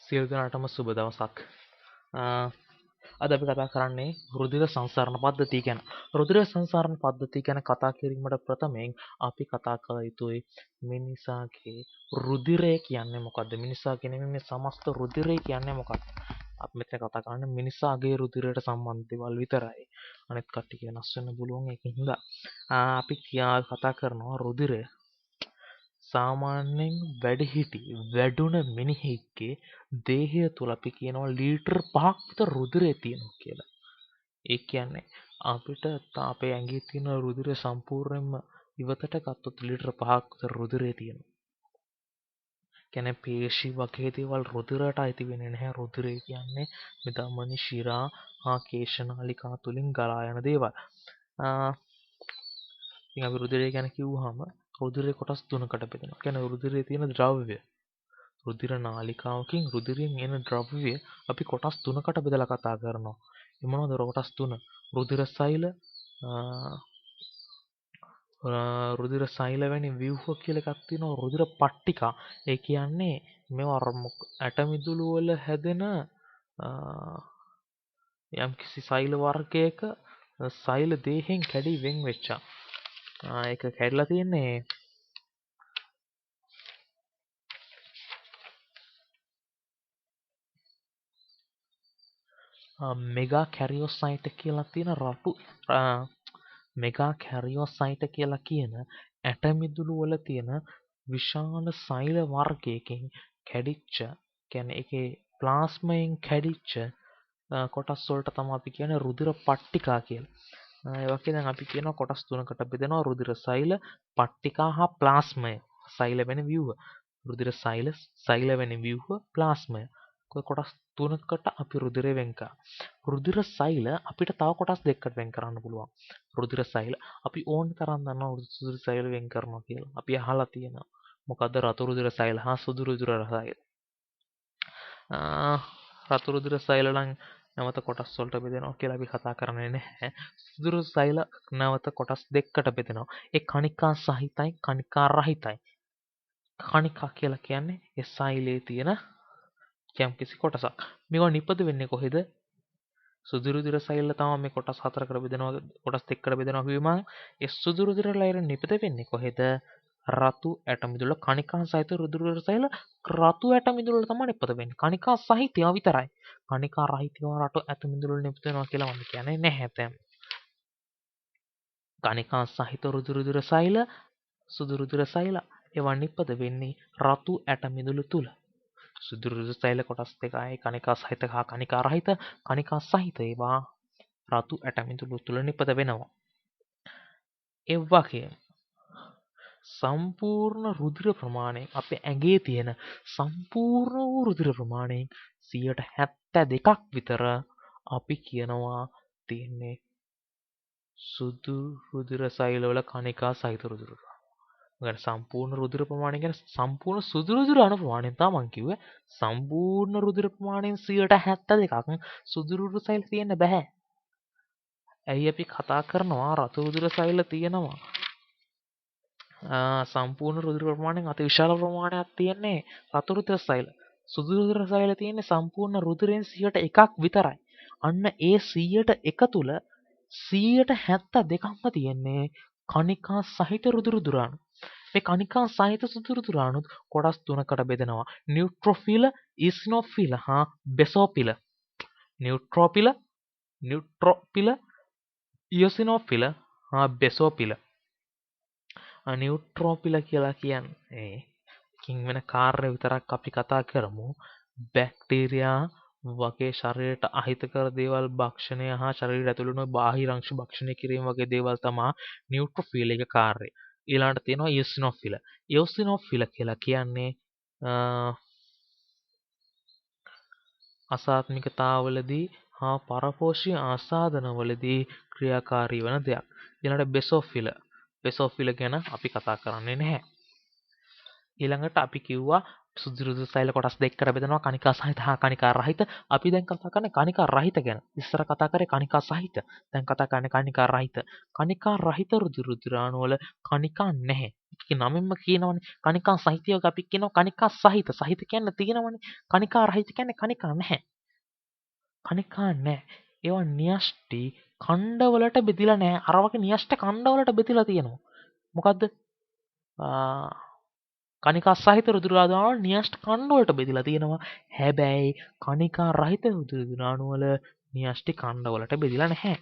සියලු දෙනාටම සුබ දවසක්. අද අපි කතා කරන්නේ රුධිර සංසරණ පද්ධතිය ගැන. රුධිර සංසරණ පද්ධතිය ගැන කතා කිරීමට ප්‍රථමයෙන් අපි කතා කළ යුතුයි මිනිසාගේ රුධිරය කියන්නේ මොකක්ද? මිනිසාගේ නෙමෙයි මේ සමස්ත රුධිරය කියන්නේ මොකක්ද? අපි මෙතන කතා කරන්නේ මිනිසාගේ රුධිරයට සම්බන්ධ දේවල් විතරයි. අනිත් කට්ටිය වෙනස් වෙන්න පුළුවන් ඒකින්ද අපි කතා කරනවා රුධිරය සාමාන්‍යයෙන් වැඩුණ මිනිහෙක්ගේ දේහය තුළ අපි කියනවා ලීටර් 5ක් විතර රුධිරය තියෙනවා කියලා. ඒ කියන්නේ අපිට අපේ ඇඟේ තියෙන රුධිරය සම්පූර්ණයෙන්ම ඉවතට ගත්තොත් ලීටර් 5ක් විතර රුධිරය තියෙනවා. කියන්නේ පේශි වගේ දේවල් රුධිරයට අයිති වෙන්නේ නැහැ. රුධිරය කියන්නේ ධමනි ශිරා හා කේශනාලිකා තුලින් ගලා යන දේවල්. ඉතින් අපි රුධිරය ගැන කිව්වහම රුධිරය කොටස් තුනකට බෙදෙනවා. කියන්නේ රුධිරයේ තියෙන ද්‍රව්‍ය. රුධිර නාලිකාවකින් රුධිරයෙන් එන ද්‍රව්‍ය අපි කොටස් තුනකට බෙදලා කතා කරනවා. ඒ මොනවද කොටස් තුන? රුධිර සෛල, රුධිර සෛල වැනි ව්‍යුහ කියලා එකක් තියෙනවා. රුධිර පට්ටිකා. ඒ කියන්නේ මේවා ඇටමිදුළු වල හැදෙන යම්කිසි සෛල වර්ගයක සෛල දේහෙන් කැඩි වෙන් වෙච්චා. ඒක කැඩලා තියෙන්නේ මෙගා කැරියෝසයිට් කියලා තියෙන මෙගා කැරියෝසයිට් කියලා කියන ඇටමිදුළු වල තියෙන විශාල සෛල වර්ගයකින් කැඩිච්ච කියන්නේ ඒකේ ප්ලාස්මයෙන් කැඩිච්ච කොටස් වලට තමයි අපි කියන්නේ රුධිර පට්ටිකා කියලා. ඒ වගේ දැන් අපි කියනවා කොටස් තුනකට බෙදෙනවා රුධිර සෛල, පට්ටිකා හා ප්ලාස්මය. සෛල වෙන ව්‍යුහ. රුධිර සෛල වෙන ව්‍යුහ, ප්ලාස්මය. කොටස් තුනකට අපි රුධිරය වෙන් කරා. රුධිර සෛල අපිට තව කොටස් දෙකකට වෙන් කරන්න පුළුවන්. රුධිර සෛල අපි ඕන තරම් දන්නවා රුධිර සෛල වෙන් කරනවා කියලා. අපි අහලා තියෙනවා. මොකද්ද රතු රුධිර සෛල හා සුදු රුධිර සෛල. රතු රුධිර සෛල නම් නැවත කොටස් වලට බෙදෙනවා කියලා අපි කතා කරන්නේ නැහැ. සුදු රුධිර සෛල නැවත කොටස් දෙකකට බෙදෙනවා. ඒ කණිකා සහිතයි කණිකා රහිතයි. කණිකා කියලා කියන්නේ ඒ සෛලේ තියෙන යම්කිසි කොටසක්. මේවා නිපද වෙන්නේ කොහෙද? සුදු රුධිර සෛල තමයි මේ කොටස් හතරකට බෙදෙනවා කොටස් දෙකකට බෙදෙනවා කිව්වම ඒ සුදු රුධිර ලයින නිපද වෙන්නේ කොහෙද? රතු ඇටමිදුල කණිකා සහිත රුධිර සෛල රතු ඇටමිදුල තමයි නිපද වෙන්නේ. කණිකා සහිතව විතරයි. කණිකා රහිතව රතු ඇටමිදුල නිපද වෙනවා කියලා මම කියන්නේ නැහැ දැන්. කණිකා සහිත රුධිර සෛල සුදු රුධිර සෛල ඒවා නිපද වෙන්නේ රතු ඇටමිදුල තුල. සුදු රුධිර සෛල කොටස් දෙකයි කණිකා සහිත හා කණිකා රහිත. කණිකා සහිත ඒවා රතු ඇටමිදුළු තුල නිපද වෙනවා. ඒ වගේම සම්පූර්ණ රුධිර ප්‍රමාණය අපේ ඇඟේ තියෙන සම්පූර්ණ වූ රුධිර ප්‍රමාණයෙන් 72ක් විතර අපි කියනවා තියෙන්නේ සුදු රුධිර සෛල වල කණිකා සහිත රුධිර. සම්පූර්ණ රුධිර ප්‍රමාණය කියන්නේ සම්පූර්ණ සුදු රුධිර අණු ප්‍රමාණය තමයි මම කිව්වේ. සම්පූර්ණ රුධිර ප්‍රමාණයෙන් 72ක් සුදු රුධිර සෛල තියෙන්න බෑ. ඇයි අපි කතා කරනවා රතු රුධිර සෛල තියෙනවා. සම්පූර්ණ රුධිර ප්‍රමාණයෙන් අතිවිශාල ප්‍රමාණයක් තියෙන්නේ රතු රුධිර සෛල. සුදු රුධිර සෛල තියෙන්නේ සම්පූර්ණ රුධිරයෙන් 101ක් විතරයි. අන්න ඒ 101 තුල 172ක්ම තියෙන්නේ කණිකා සහිත රුධිර අණු. මේ කණිකා සහිත සුදු රුධිර අණු කොටස් තුනකට බෙදෙනවා. නියුට්‍රොෆිල, ඉසිනොෆිල හා බේසෝෆිල. නියුට්‍රොපිල, ඉසිනොෆිල හා බේසෝෆිල. නියුට්‍රොපිල කියලා කියන්නේ කින් වෙන කාර්ය විතරක් අපි කතා කරමු. බැක්ටීරියා වගේ ශරීරයට අහිතකර දේවල් භක්ෂණය හා ශරීරය ඇතුළේ වුණ බාහිර අංශ භක්ෂණය කිරීම වගේ දේවල් තමයි නියුට්‍රොෆිල එක කාර්යය. ඊළඟට තියෙනවා ඉසිනොෆිල. ඉසිනොෆිල කියලා කියන්නේ අසාත්මිකතාවලදී හා පරපෝෂී ආසාදනවලදී ක්‍රියාකාරී වන දෙයක්. ඊළඟට බේසෝෆිල. බේසෝෆිල ගැන අපි කතා කරන්නේ නැහැ. ඊළඟට අපි කිව්වා සුදු රුධිර සෛල කොටස් දෙකකට බෙදෙනවා කණිකා සහිත හා කණිකා රහිත. අපි දැන් කතා කරන්නේ කණිකා රහිත ගැන. ඉස්සර කතා කරේ කණිකා සහිත. දැන් කතා කරන්නේ කණිකා රහිත. කණිකා රහිත රුධිරාණු වල කණිකා නැහැ. ඒක නමින්ම කියනවනේ කණිකා සහිතය අපි කියනවා කණිකා සහිත. සහිත කියන්නේ තියෙනවනේ. කණිකා රහිත කියන්නේ කණිකා නැහැ. කණිකා නැහැ. ඒවා න්‍යෂ්ටි ඛණ්ඩවලට බෙදිලා නැහැ. අර වගේ න්‍යෂ්ට ඛණ්ඩවලට බෙදිලා තියෙනවා. මොකද්ද? කණිකා සහිත රුධිරාණු වල න්‍යෂ්ට ඛණ්ඩ වලට බෙදිලා තියෙනවා. හැබැයි කණිකා රහිත රුධිරාණු වල න්‍යෂ්ටි ඛණ්ඩ වලට බෙදිලා නැහැ.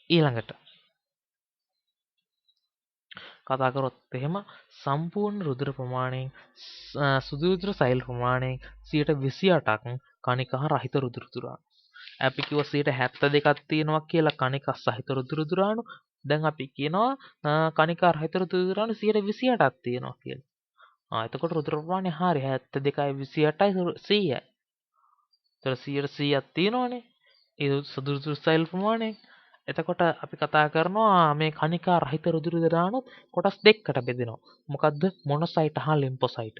ඊළඟට කතා කරොත් එහෙම සම්පූර්ණ රුධිර ප්‍රමාණයෙන් සුදු රුධිර සෛල ප්‍රමාණයෙන් 28%ක් කණිකා රහිත රුධිරාණු. අපි කිව්වා 72ක් තියෙනවා කියලා කණිකා සහිත රුධිරාණු. දැන් අපි කියනවා කණිකා රහිත රුධිරාණු 28ක් තියෙනවා කියලා. එතකොට රුධිර ප්‍රමාණය හරිය 72යි 28යි 100යි. ඒතර 100ක් තියෙනවනේ. ඒ සුදු රුධිර සෛල ප්‍රමාණය. එතකොට අපි කතා කරනවා මේ කණිකා රහිත රුධිරාණු කොටස් දෙකකට බෙදෙනවා. මොකද්ද? මොනොසයිට් හා ලිම්ෆොසයිට්.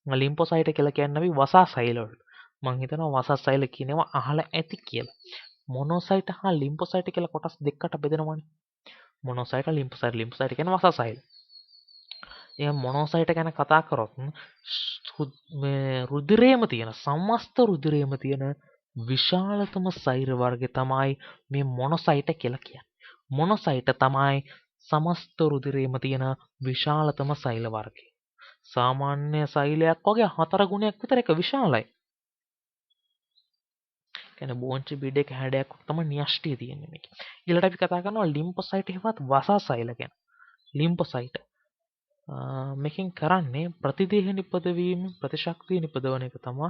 ලිම්ෆොසයිට් කියලා කියන්නේ අපි වසා සෛල වලට. මම හිතනවා වසා සෛල කියනවා අහලා ඇති කියලා. මොනොසයිට් හා ලිම්ෆොසයිට් කියලා කොටස් දෙකකට බෙදෙනවනේ. මොනොසයිට් ලිම්ෆොසයිට් ලිම්ෆොසයිට් කියන්නේ වසා සෛල. ඒ මොනොසයිට් ගැන කතා කරොත් මේ රුධිරයේම තියෙන සමස්ත රුධිරයේම තියෙන විශාලතම සෛල වර්ගය තමයි මේ මොනොසයිට කියලා කියන්නේ. මොනොසයිට තමයි සමස්ත රුධිරයේම තියෙන විශාලතම සෛල වර්ගය. සාමාන්‍ය සෛලයක් වගේ 4 ගුණයක් විතර එක විශාලයි. කියන්නේ බෝංචි බීඩයක හැඩයක් තමයි න්‍යෂ්ටිය තියෙන්නේ මේකේ. ඊළඟට අපි කතා කරනවා ලිම්ෆොසයිට් එහෙවත් වසා සෛල ගැන. ලිම්ෆොසයිට් මේකෙන් කරන්නේ ප්‍රතිදේහ නිපදවීම ප්‍රතිශක්තිය නිපදවන එක තමයි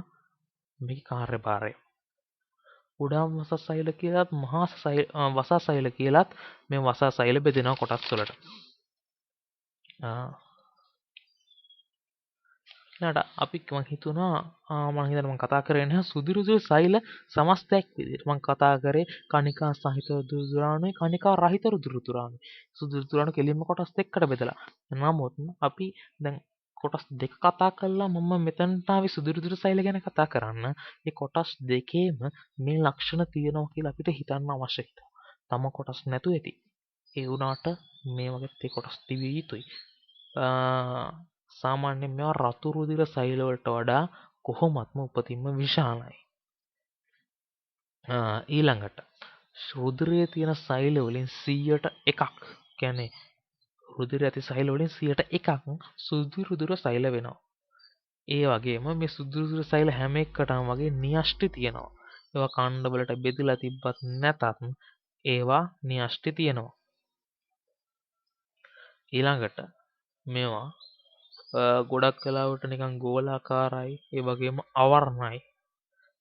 මේකේ කාර්යභාරය. උඩම් වසා සෛල කියලාත් මහා වසා සෛල කියලාත් මේ වසා සෛල බෙදෙනවා කොටස් වලට. ඊළඟට අපි මම හිතුණා මම කතා කරේ නැහැ සුදු රුධිර සෛල සමස්තයක් විදිහට. මම කතා කරේ කණිකා සහිත රුධිරාණුයි කණිකා රහිත රුධිරාණුයි. සුදු රුධිරාණු කෙලින්ම කොටස් දෙකකට බෙදලා. නමුත් අපි දැන් කොටස් දෙක කතා කළා මම මෙතනට ආවේ සුදු රුධිර සෛල ගැන කතා කරන්න. මේ කොටස් දෙකේම මේ ලක්ෂණ තියෙනවා කියලා අපිට හිතන්න අවශ්‍යයි. තම කොටස් නැතු ඇති. ඒ වුණාට මේ වගේ කොටස් තිබිය යුතුයි. සාමාන්‍යයෙන් මේවා රතු රුධිර සෛල වලට වඩා කොහොමත්ම උපතින්ම විශාලයි. ඊළඟට රුධිරයේ තියෙන සෛල වලින් 100%ක් කියන්නේ රුධිරය ඇති සෛල වලින් 100%ක් සුදු රුධිර සෛල වෙනවා. ඒ වගේම මේ සුදු රුධිර සෛල හැම එකටම වගේ න්‍යෂ්ටි තියෙනවා. ඒවා කණ්ඩ වලට බෙදලා තිබ්බත් නැතත් ඒවා න්‍යෂ්ටි තියෙනවා. ඊළඟට මේවා ගොඩක් වෙලාවට නිකන් ගෝලාකාරයි ඒ වගේම අවර්ණයි.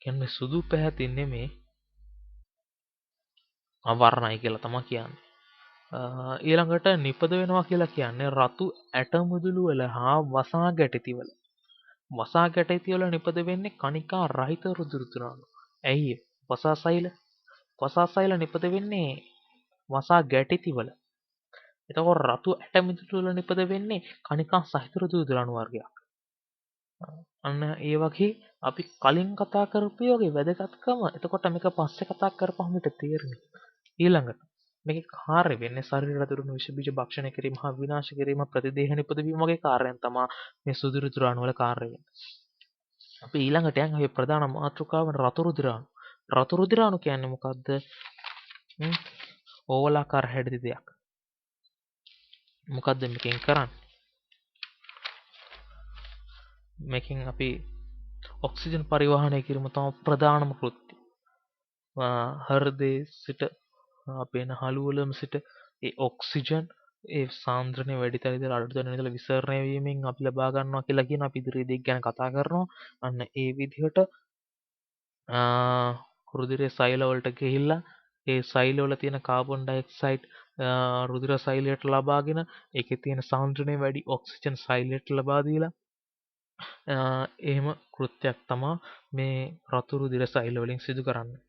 කියන්නේ සුදු පැහැති නෙමේ අවර්ණයි කියලා තමයි කියන්නේ. ඊළඟට නිපද වෙනවා කියලා කියන්නේ රතු ඇට මුදුළු වල හා වසා ගැටති වල. වසා ගැටති වල නිපද වෙන්නේ කණිකා රහිත රුධිරාණු. ඇයි වසා සෛල නිපද වෙන්නේ වසා ගැටති වල. එතකොට රතු ඇට මුදුළු වල නිපද වෙන්නේ කණිකා සහිත රුධිරාණු වර්ගයක්. අන්න ඒ වගේ අපි කලින් කතා කරපු වගේ වැදගත්කම එතකොට මේක පස්සේ කතා කරපුවම හිට තේරෙනවා. ඊළඟට මේකේ කාර්ය වෙන්නේ ශරීරයට දුරුණු විෂ බීජ භක්ෂණය කිරීම හා විනාශ කිරීම ප්‍රතිදේහ නිපදවීම වගේ කාර්යයන් තමයි මේ සුදු රුධිරාණු වල කාර්යය වෙන්නේ. අපි ඊළඟට යන් අපේ ප්‍රධාන මාතෘකාව රතු රුධිරාණු. රතු රුධිරාණු කියන්නේ මොකද්ද? ඕවලාකාර හැඩති දෙයක්. මොකද්ද මේකෙන් කරන්නේ? මේකෙන් අපි ඔක්සිජන් පරිවහනය කිරීම තමයි ප්‍රධානම කෘත්‍යය. හෘදයේ සිට අපේ නහලුවලම සිට ඒ ඔක්සිජන් ඒ සාන්ද්‍රණය වැඩි තැන ඉඳලා අඩු තැන ඉඳලා විසරණය වීමෙන් අපි ලබා ගන්නවා කියලා කියන අපි ඉදිරියේදී ගැන කතා කරනවා. අන්න ඒ විදිහට රුධිරයේ සෛල වලට ගිහිල්ලා ඒ සෛල වල තියෙන කාබන් ඩයොක්සයිඩ් රුධිර සෛලයට ලබාගෙන ඒකේ තියෙන සාන්ද්‍රණය වැඩි ඔක්සිජන් සෛලයට ලබා දීලා එහෙම කෘත්‍යයක් තමයි මේ රතු රුධිර සෛල වලින් සිදු කරන්නේ.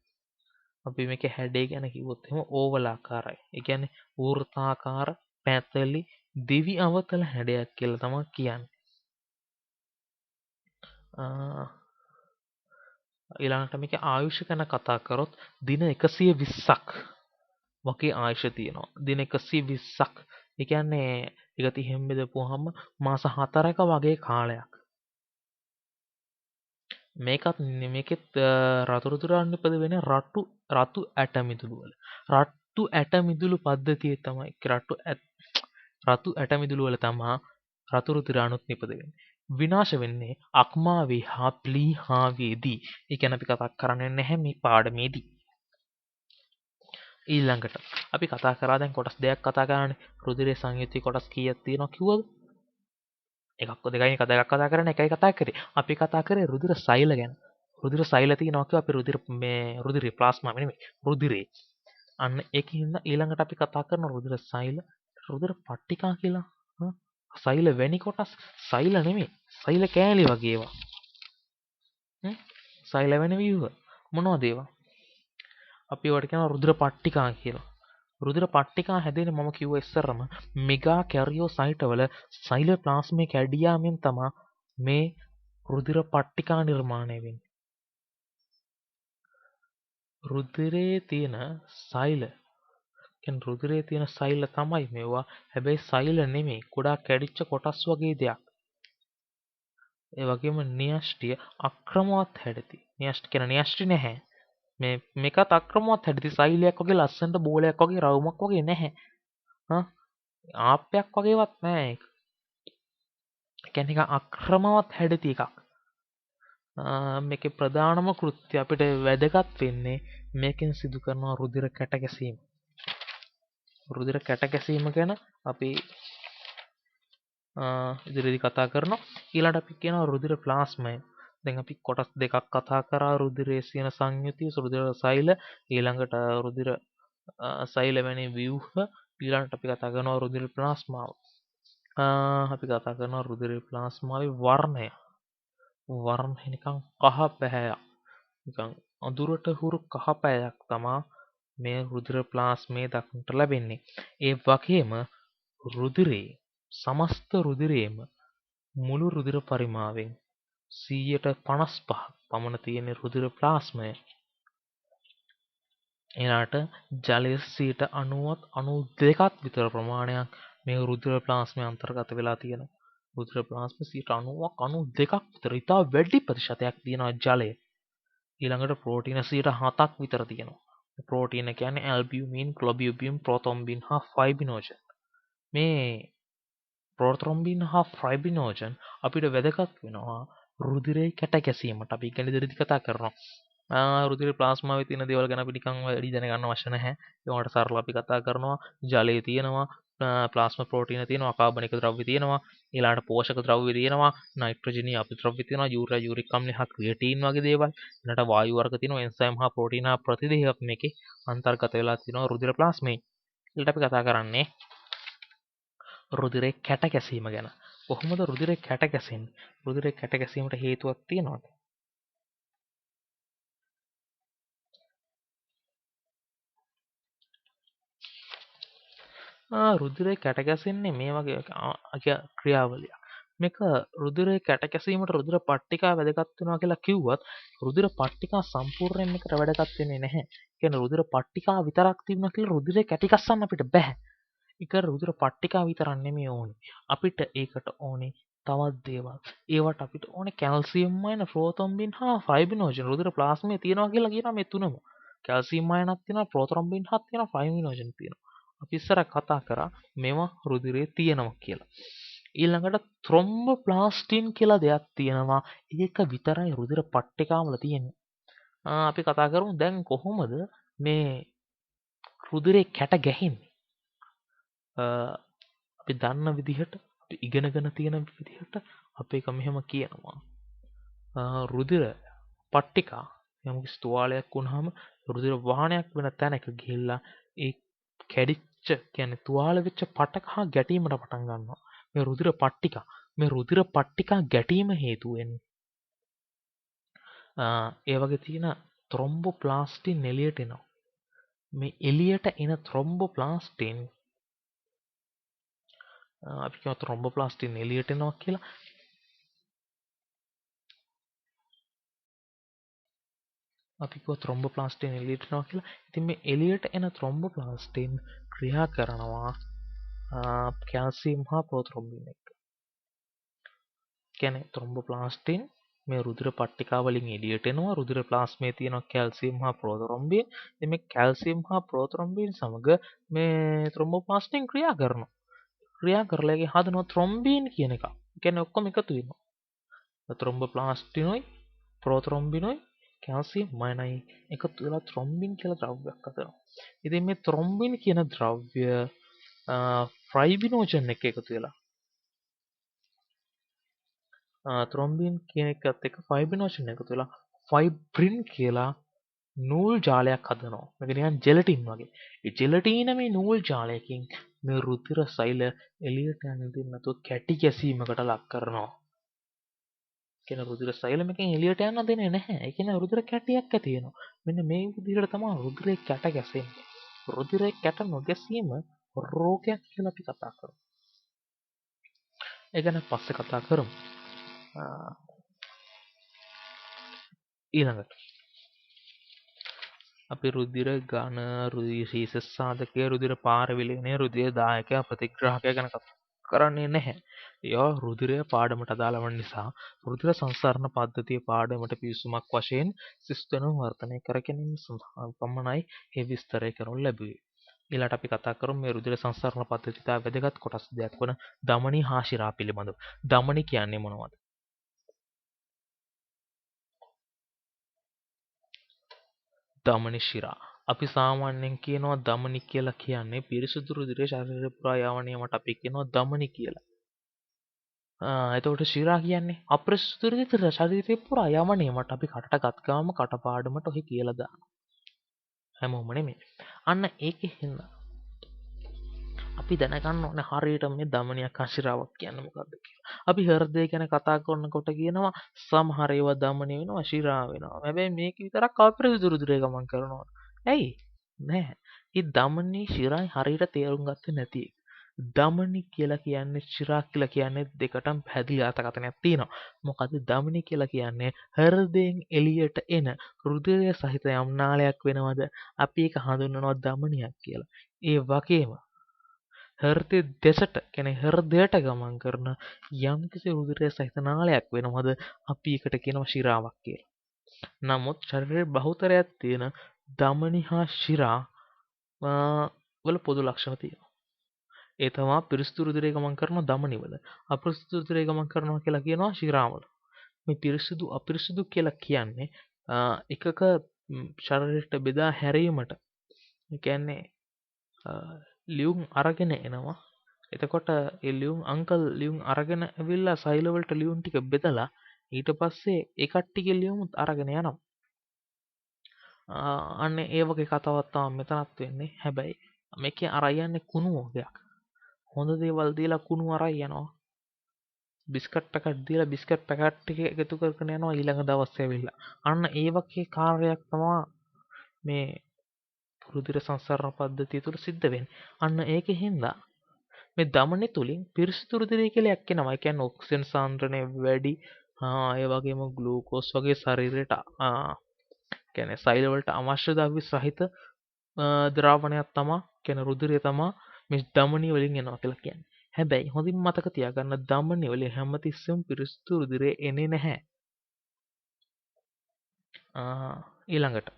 අපි මේකේ හැඩය ගැන කිව්වොත් එහෙම ඕවල් ආකාරයි. ඒ කියන්නේ වෘත්තාකාර පැතලි දිවි අවතල හැඩයක් කියලා තමයි කියන්නේ. ඊළඟට මේකේ ආයුෂ ගැන කතා කරොත් දින 120ක් වගේ ආයුෂ තියෙනවා. දින 120ක්. ඒ කියන්නේ ඒක 30න් බෙදපුවාම මාස 4ක වගේ කාලයක්. මේකෙත් රතු රුධිරයන් නිපද වෙන රතු ඇට මිදුළු වල. රතු ඇට මිදුළු පද්ධතිය තමයි රතු ඇට මිදුළු වල තමා රතු රුධිරාණුත් නිපද වෙන්නේ. විනාශ වෙන්නේ අක්මාවේ හා ප්ලීහාවේදී. ඒ කියන්නේ අපි කතා කරන්නේ නැහැ මේ පාඩමේදී. ඊළඟට අපි කතා කරා දැන් කොටස් දෙකක් කතා කරන්නේ. රුධිරයේ සංයුතිය කොටස් කීයක් තියෙනවා කිව්වද? එකක් දෙකයි දෙකක් කතා කරන්නේ එකයි කතා කරේ. අපි කතා කරේ රුධිර සෛල ගැන. රුධිර සෛල තියෙනවා කිව්වා අපි රුධිරේ ප්ලාස්මා නෙමෙයි රුධිරේ. අන්න ඒකින්ද ඊළඟට අපි කතා කරන රුධිර සෛල රුධිර පට්ටිකා කියලා. සෛල වැනි කොටස් සෛල නෙමෙයි. සෛල කෑලි වගේ ඒවා. සෛල වැනි ව්‍යුහ මොනවද ඒවා? අපි ඒවට කියනවා රුධිර පට්ටිකා කියලා. රුධිර පට්ටිකා හැදෙන්නේ මම කිව්වා ඉස්සරම මෙගා කැරියෝසයිට් වල සෛලෝප්ලාස්මික් ඇඩියාමෙන් තමයි මේ රුධිර පට්ටිකා නිර්මාණය වෙන්නේ. රුධිරයේ තියෙන සෛල කියන්නේ රුධිරයේ තියෙන සෛල තමයි මේවා. හැබැයි සෛල නෙමෙයි. ගොඩාක් කැඩිච්ච කොටස් වගේ දෙයක්. ඒ වගේම න්‍යෂ්ටිය අක්‍රමවත් හැඩති. න්‍යෂ්ටි කියන න්‍යෂ්ටි නැහැ. මේකත් අක්‍රමවත් හැඩති. සෛලයක් වගේ ලස්සනට බෝලයක් වගේ රවුමක් වගේ නැහැ. ආප්පයක් වගේවත් නැහැ ඒක. කියන්නේ නිකන් අක්‍රමවත් හැඩති එකක්. මේකේ ප්‍රධානම කෘත්‍ය අපිට වැදගත් වෙන්නේ මේකෙන් සිදු කරන රුධිර කැට ගැසීම. රුධිර කැට ගැසීම ගැන අපි ඉදිරියේදී කතා කරනවා. ඊළඟට අපි කියනවා රුධිර ප්ලාස්මය. දැන් අපි කොටස් දෙකක් කතා කරා රුධිරයේ තියෙන සංයුතිය රුධිර සෛල ඊළඟට රුධිර සෛල වැනි ව්‍යුහ ඊළඟට අපි කතා කරනවා රුධිර ප්ලාස්මාව. අපි කතා කරනවා රුධිර ප්ලාස්මාවේ වර්ණය. වර්ණය නිකන් කහ පැහැයක්. නිකන් අඳුරට හුරු කහ පැහැයක් තමයි මේ රුධිර ප්ලාස්මේ දක්නට ලැබෙන්නේ. ඒ වගේම රුධිරේ සමස්ත රුධිරයේම මුළු රුධිර පරිමාවෙන් 55% පමණ තියෙන රුධිර ප්ලාස්මය. එනට ජලයේ 92ක් විතර ප්‍රමාණයක් මේ රුධිර ප්ලාස්මයේ අන්තර්ගත වෙලා තියෙනවා. රුධිර ප්ලාස්මයේ 90ක් 92ක් විතර ඉතා වැඩි ප්‍රතිශතයක් තියෙනවා ජලය. ඊළඟට ප්‍රෝටීන 7ක් විතර තියෙනවා. ප්‍රෝටීන කියන්නේ ඇල්බියුමින්, ග්ලොබියුලින්, ප්‍රොතොම්බින් හා ෆයිබ්‍රිනෝජන්. මේ ප්‍රෝතොම්බින් හා ෆයිබ්‍රිනෝජන් අපිට වැදගත් වෙනවා රුධිරයේ කැට ගැසීමට. අපි ඉගෙන ඉදිරියේදී කතා කරනවා. රුධිර ප්ලාස්මාවේ තියෙන දේවල් ගැන අපි නිකන් වැඩි දැනගන්න අවශ්‍ය නැහැ. ඒවට සරලව අපි කතා කරනවා. ජලයේ තියෙනවා, ප්ලාස්මා ප්‍රෝටීන තියෙනවා, අකාබනික ද්‍රව්‍ය තියෙනවා, ඊළඟට පෝෂක ද්‍රව්‍ය තියෙනවා, නයිට්‍රජනීය අපද්‍රව්‍ය තියෙනවා, යූරියා යූරික් අම්ල හා ක්‍රියටීන් වගේ දේවල්. ඊළඟට වායු වර්ග තියෙනවා, එන්සයිම් හා ප්‍රෝටීන හා ප්‍රතිදේහයක් මේකේ අන්තර්ගත වෙලා තියෙනවා රුධිර ප්ලාස්මේ. ඊළඟට අපි කතා කරන්නේ රුධිරේ කැට ගැසීම ගැන. කොහොමද රුධිරේ කැට ගැසෙන්නේ? රුධිරේ කැට ගැසීමට හේතුවක් තියෙනවද? රුධිරේ කැට ගැසෙන්නේ මේ වගේ ක්‍රියාවලියක්. මේක රුධිරේ කැට ගැසීමට රුධිර පට්ටිකා වැදගත් වෙනවා කියලා කිව්වත් රුධිර පට්ටිකා සම්පූර්ණයෙන් මේකට වැදගත් වෙන්නේ නැහැ. කියන්නේ රුධිර පට්ටිකා විතරක් තිබුණා කියලා රුධිරේ කැටි ගස්සන්න අපිට බෑ. ඒක රුධිර පට්ටිකා විතරක් නෙමෙයි ඕනේ. අපිට ඒකට ඕනේ තවත් දේවල්. ඒවට අපිට ඕනේ කැල්සියම් අයන, ප්‍රෝතොම්බින් හා ෆයිබ්‍රිනෝජන්. රුධිර ප්ලාස්මේ තියෙනවා කියලා කියනවා මේ තුනම. කැල්සියම් අයනක් තියෙනවා, ප්‍රෝතොම්බින් හා තියෙනවා, ෆයිබ්‍රිනෝජන් තියෙනවා. අපි ඉස්සර කතා කරා මේවා රුධිරේ තියෙනවා කියලා. ඊළඟට ත්‍රොම්බෝප්ලාස්ටින් කියලා දෙයක් තියෙනවා. ඒක විතරයි රුධිර පට්ටිකාවල තියෙන්නේ. අපි කතා කරමු දැන් කොහොමද මේ රුධිරේ කැට ගැහෙන්නේ? අපි දන්න විදිහට අපි ඉගෙනගෙන තියෙන විදිහට අපි එක මෙහෙම කියනවා. රුධිර පට්ටිකා යම්කිසි තුවාලයක් වුණාම රුධිර වහනයක් වෙන තැනක ගිහිල්ලා ඒ කැඩිච්ච කියන්නේ තුවාල වෙච්ච පටක හා ගැටීමට පටන් ගන්නවා. මේ රුධිර පට්ටිකා ගැටීම හේතු වෙන්නේ. ඒ වගේ තියෙන ත්‍රොම්බෝප්ලාස්ටින් එළියට එනවා. මේ එළියට එන ත්‍රොම්බෝප්ලාස්ටින් අපි කියමු ත්‍රොම්බෝප්ලාස්ටින් එළියට එනවා කියලා. අපි කියමු ත්‍රොම්බෝප්ලාස්ටින් එළියට එනවා කියලා. ඉතින් මේ එළියට එන ත්‍රොම්බෝප්ලාස්ටින් ක්‍රියා කරනවා කැල්සියම් හා ප්‍රෝත්‍රොම්බින් එක්ක. කියන්නේ ත්‍රොම්බෝප්ලාස්ටින් මේ රුධිර පට්ටිකා වලින් එළියට එනවා. රුධිර ප්ලාස්මේ තියෙන කැල්සියම් හා ප්‍රෝත්‍රොම්බින්. ඉතින් මේ කැල්සියම් හා ප්‍රෝත්‍රොම්බින් සමග මේ ත්‍රොම්බෝප්ලාස්ටින් ක්‍රියා කරනවා. ක්‍රියා කරලා ඒකේ හදනවා ත්‍රොම්බින් කියන එක. ඒ කියන්නේ ඔක්කොම එකතු වෙනවා. ත්‍රොම්බෝප්ලාස්ටිනොයි ප්‍රෝත්‍රොම්බිනොයි කැල්සියම් අයනයි එකතු වෙලා ත්‍රොම්බින් කියලා ද්‍රව්‍යයක් හදනවා. ඉතින් මේ ත්‍රොම්බින් කියන ද්‍රව්‍ය ෆයිබ්‍රිනෝජන් එක එකතු වෙලා ත්‍රොම්බින් කියන එකත් එක්ක ෆයිබ්‍රිනෝජන් එකතු වෙලා ෆයිබ්‍රින් කියලා නූල් ජාලයක් හදනවා. මේක නිකන් ජෙලටින් වගේ. ඒ ජෙලටින මේ නූල් ජාලයකින් මේ රුධිර සෛල එළියට යන්න දෙන්නේ නැතුව කැටි ගැසීමකට ලක් කරනවා. කියන රුධිර සෛල මේකෙන් එළියට යන්න දෙන්නේ නැහැ. ඒ කියන්නේ රුධිර කැටියක් ඇති වෙනවා. මෙන්න මේ විදිහට තමයි රුධිරේ කැට ගැසෙන්නේ. රුධිරේ කැට නොගැසීම රෝගයක් කියලා අපි කතා කරමු. ඒ ගැන පස්සේ කතා කරමු. ඊළඟට අපි රුධිර ඝන රුධිර සීස සාධකය රුධිර පාරවිලයනය රුධිර දායකය ප්‍රතිග්‍රාහකය ගැන කතා කරන්නේ නැහැ. ඒවා රුධිරය පාඩමට අදාළ වන නිසා රුධිර සංසරණ පද්ධතිය පාඩමට පිවිසුමක් වශයෙන් සිස්ටම වර්ධනය කර ගැනීම සඳහා පමණයි මේ විස්තරය කරනු ලැබුවේ. ඊළඟට අපි කතා කරමු මේ රුධිර සංසරණ පද්ධතියට වැදගත් කොටස් දෙකක් වන ධමනි හා ශිරා පිළිබඳව. ධමනි කියන්නේ මොනවද? ධමනි ශිරා. අපි සාමාන්‍යයෙන් කියනවා ධමනි කියලා කියන්නේ පිරිසිදු රුධිරය ශරීරය පුරා යවන යාමට අපි කියනවා ධමනි කියලා. එතකොට ශිරා කියන්නේ අපිරිසිදු රුධිරය ශරීරය පුරා යවන යාමට අපි කටට ගත් ගාම කටපාඩමට ඔහි කියලා දානවා. හැමෝම නෙමෙයි. අන්න ඒකෙන් හින්දා අපි දැනගන්න ඕනේ හරියට මේ ධමනියක් හා ශිරාවක් කියන්නේ මොකක්ද කියලා. අපි හෘදය ගැන කතා කරනකොට කියනවා සමහර ඒවා ධමනි වෙනවා ශිරා වෙනවා. හැබැයි මේක විතරක් අපිරිසිදු රුධිරය ගමන් කරනවා. ඇයි? නෑ. මේ ධමනි ශිරායි හරියට තේරුම් ගත්තේ නැති එක. ධමනි කියලා කියන්නේ ශිරා කියලා කියන්නේ දෙකටම පැහැදිලි අර්ථකථනයක් තියෙනවා. මොකද ධමනි කියලා කියන්නේ හෘදයෙන් එළියට එන රුධිරය සහිත යම් නාලයක් වෙනවද අපි ඒක හඳුන්වනවා ධමනියක් කියලා. ඒ වගේම හෘදය දෙසට කියන්නේ හෘදයට ගමන් කරන යම්කිසි රුධිරය සහිත නාලයක් වෙනවද අපි ඒකට කියනවා ශිරාවක් කියලා. නමුත් ශරීරයේ බහුතරයක් තියෙන ධමනි හා ශිරා වල පොදු ලක්ෂණ තියෙනවා. ඒ තමයි පිරිසිදු රුධිරය ගමන් කරන ධමනි වල. අපිරිසිදු රුධිරය ගමන් කරනවා කියලා කියනවා ශිරාවල. මේ පිරිසිදු අපිරිසිදු කියලා කියන්නේ එකක ශරීරයට බෙදා හැරීමට. ඒ කියන්නේ ලියුම් අරගෙන එනවා. එතකොට ඒ ලියුම් අංකල් ලියුම් අරගෙන ඇවිල්ලා සෛල වලට ලියුම් ටික බෙදලා ඊට පස්සේ ඒ කට්ටියගේ ලියුමුත් අරගෙන යනවා. අන්න ඒ වගේ කතාවක් තමයි මෙතනත් වෙන්නේ. හැබැයි මේකේ අරන් යන්නේ කුණු වගේක්. හොඳ දේවල් දීලා කුණු අරන් යනවා. බිස්කට් පැකට් දීලා බිස්කට් පැකට් ටික එකතු කරගෙන යනවා ඊළඟ දවසේ ඇවිල්ලා. අන්න ඒ වගේ කාර්යයක් තමයි මේ රුධිර සංසරණ පද්ධතිය තුළ සිද්ධ වෙන්නේ. අන්න ඒකෙන් හින්දා මේ ධමනි තුලින් පිරිසිදු රුධිරය කියලා එක්කෙනවා. ඒ කියන්නේ ඔක්සිජන් සාන්ද්‍රණය වැඩි. ඒ වගේම ග්ලූකෝස් වගේ ශරීරයට කියන්නේ සෛල වලට අවශ්‍ය ද්‍රව්‍ය සහිත ද්‍රාවණයක් තමයි කියන්නේ රුධිරය තමයි මේ ධමනි වලින් එනවා කියලා කියන්නේ. හැබැයි හොඳින් මතක තියාගන්න ධමනි වලින් හැමතිස්සෙම පිරිසිදු රුධිරය එන්නේ නැහැ. ඊළඟට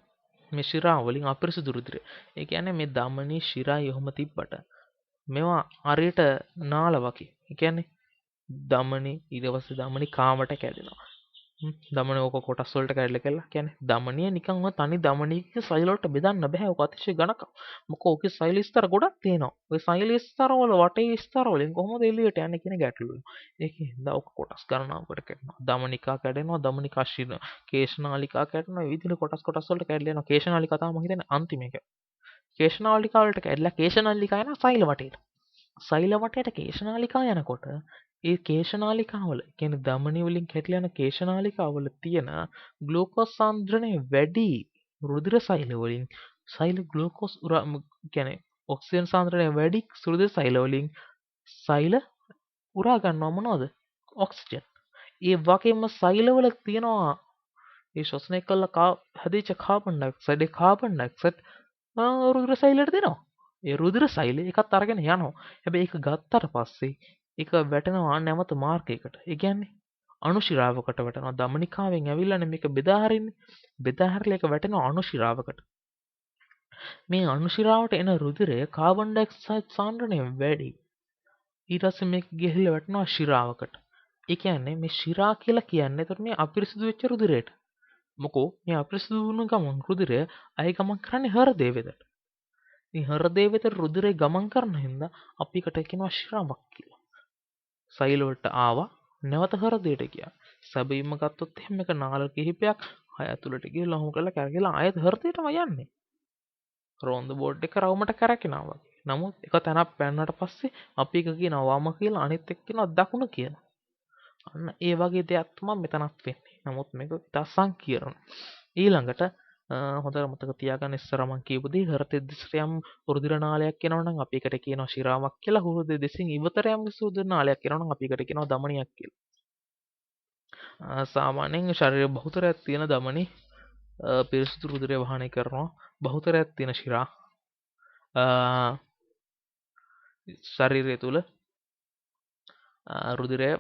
මේ ශිරා වලින් අපිරිසිදු රුධිරය. ඒ කියන්නේ මේ ධමනි ශිරා යොහම තිබ්බට මේවා හරියට නාල වගේ. ඒ කියන්නේ ධමනි ඊට පස්සේ ධමනි කාමට කැඩෙනවා. ධමනි ඕක කොටස් වලට කැඩලා කියලා කියන්නේ ධමනිය නිකන් ඔය තනි ධමනියක සෛල වලට බෙදන්න බෑ. ඔක අතිශය ඝනකම්. මොකද ඕකේ සෛල ස්තර ගොඩක් තියෙනවා. ඔය සෛල ස්තර වල වටේ ස්තර වලින් කොහොමද එළියට යන්නේ කියන ගැටලුව. ඒකෙන් හින්දා ඔක කොටස් ගණනාවකට කැඩෙනවා. ධමනිකා කැඩෙනවා. ධමනිකා ශිර කේශනාලිකා කැඩෙනවා. මේ විදිහට කොටස් වලට කැඩලා යනවා. කේශනාලිකා තමයි මම හිතන්නේ අන්තිම එක. කේශනාලිකා වලට කැඩලා කේශනාලිකා යනවා සෛල වටේට. සෛල වටේට කේශනාලිකා යනකොට ඒ කේශනාලිකාවල කියන්නේ ධමනි වලින් කැඩලා යන කේශනාලිකාවල තියෙන ග්ලූකෝස් සාන්ද්‍රණය වැඩි රුධිර සෛල වලින් සෛල ග්ලූකෝස් කියන්නේ ඔක්සිජන් සාන්ද්‍රණය වැඩි සුළුද සෛල වලින් සෛල උරා ගන්නවා මොනවද? ඔක්සිජන්. ඒ වගේම සෛලවල තියෙනවා ඒ ශ්වසනය කළා හැදිච්ච කාබන් ඩයොක්සයිඩ් ඒ කාබන් ඩයොක්සයිඩ් රුධිර සෛලයට දෙනවා. ඒ රුධිර සෛලය එකත් අරගෙන යනවා. හැබැයි ඒක ගත්තට පස්සේ ඒක වැටෙනවා නැවත මාර්ගයකට. ඒ කියන්නේ අණුශිරාවකට වැටෙනවා. දමනිකාවෙන් ඇවිල්ලානේ මේක බෙදා හරින්නේ. බෙදා හැරලා ඒක වැටෙනවා අණුශිරාවකට. මේ අණුශිරාවට එන රුධිරය කාබන් ඩයොක්සයිඩ් සාන්ද්‍රණය වැඩි. ඊට පස්සේ මේක ගිහිල්ලා වැටෙනවා ශිරාවකට. ඒ කියන්නේ මේ ශිරා කියලා කියන්නේ එතකොට මේ අපිරිසිදු වෙච්ච රුධිරයට. මොකෝ මේ අපිරිසිදු වුණ ගමන් රුධිරය අය ගමන් කරන්නේ හෘදය වෙතට. ඉතින් හෘදය වෙතට රුධිරය ගමන් කරන හින්දා අපි එකට කියනවා ශිරාවක් කියලා. සෛල වලට ආවා නැවත හෘදයට ගියා. සැබවින්ම ගත්තොත් එහෙම මේක නාල කිහිපයක් අය ඇතුළට ගිහලා ඔහොම කරලා කරකිලා ආයෙත් හෘදයටම යන්නේ. රෝන්ද බෝඩ් එක රවුමට කරකිනවා වගේ. නමුත් එක තැනක් පැන්නට පස්සේ අපි එක කියනවා වම කියලා අනිත් එක කියනවා දකුණ කියලා. අන්න ඒ වගේ දෙයක් තමයි මෙතනත් වෙන්නේ. නමුත් මේක ඉතා සංකීර්ණ. ඊළඟට හොඳට මතක තියාගන්න ඉස්සර මම කියපු දේ හෘදය දෙසට යම් රුධිර නාලයක් එනවා නම් අපි එකට කියනවා ශිරාවක් කියලා. හෘදය දෙසින් ඉවතට යම් රුධිර නාලයක් එනවා නම් අපි එකට කියනවා ධමනියක් කියලා. සාමාන්‍යයෙන් ශරීරයේ බහුතරයක් තියෙන ධමනි පිරිසිදු රුධිරය වහනය කරනවා. බහුතරයක් තියෙන ශිරා ශරීරය තුල රුධිරය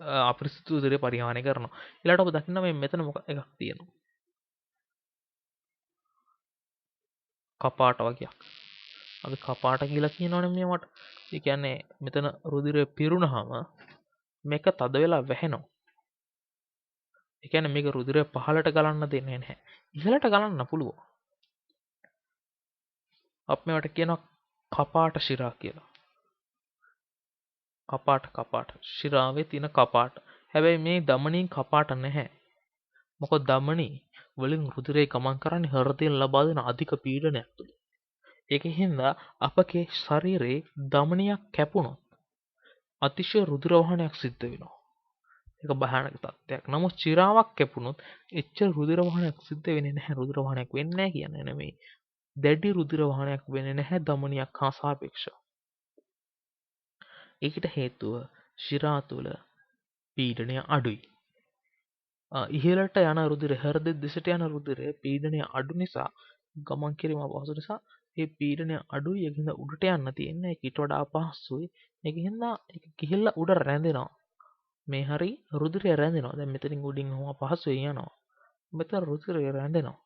අපිරිසිදු රුධිරය පරිහානය කරනවා. ඊළඟට ඔබ දකින්න මේ මෙතන මොකක් එකක් තියෙනවා. කපාට වගේක්. අපි කපාට කියලා කියනවනේ මේවට. ඒ කියන්නේ මෙතන රුධිරය පිරුණාම මේක තද වෙලා වැහෙනවා. ඒ කියන්නේ මේක රුධිරය පහළට ගලන්න දෙන්නේ නැහැ. ඉහළට ගලන්න පුළුවන්. අපි මේවට කියනවා කපාට ශිරා කියලා. කපාට ශිරාවේ තියෙන කපාට. හැබැයි මේ ධමනීන් කපාට නැහැ. මොකද ධමනී වලින් රුධිරය ගමන් කරන්නේ හෘදයෙන් ලබා දෙන අධික පීඩනයක් තුළ. ඒකෙන් හින්දා අපගේ ශරීරයේ ධමනියක් කැපුණොත් අතිශය රුධිර වහනයක් සිද්ධ වෙනවා. ඒක භයානක තත්ත්වයක්. නමුත් ශිරාවක් කැපුණොත් එච්චර රුධිර වහනයක් සිද්ධ වෙන්නේ නැහැ. රුධිර වහනයක් වෙන්නේ නැහැ කියන්නේ නෙමෙයි. දැඩි රුධිර වහනයක් වෙන්නේ නැහැ ධමනියක් හා සාපේක්ෂව. ඒකට හේතුව ශිරා තුළ පීඩනය අඩුයි. ඉහළට යන රුධිර හෘදය දෙසට යන රුධිරය පීඩනය අඩු නිසා ගමන් කිරීම අපහසු නිසා ඒ පීඩනය අඩුයි. ඒකින්ද උඩට යන්න තියෙන්නේ. ඒක ඊට වඩා අපහසුයි. ඒකින්ද ඒක ගිහිල්ලා උඩ රැඳෙනවා. මේ හරි රුධිරය රැඳෙනවා. දැන් මෙතනින් උඩින් ඔහොම අපහසුයෙන් යනවා. මෙතන රුධිරය රැඳෙනවා.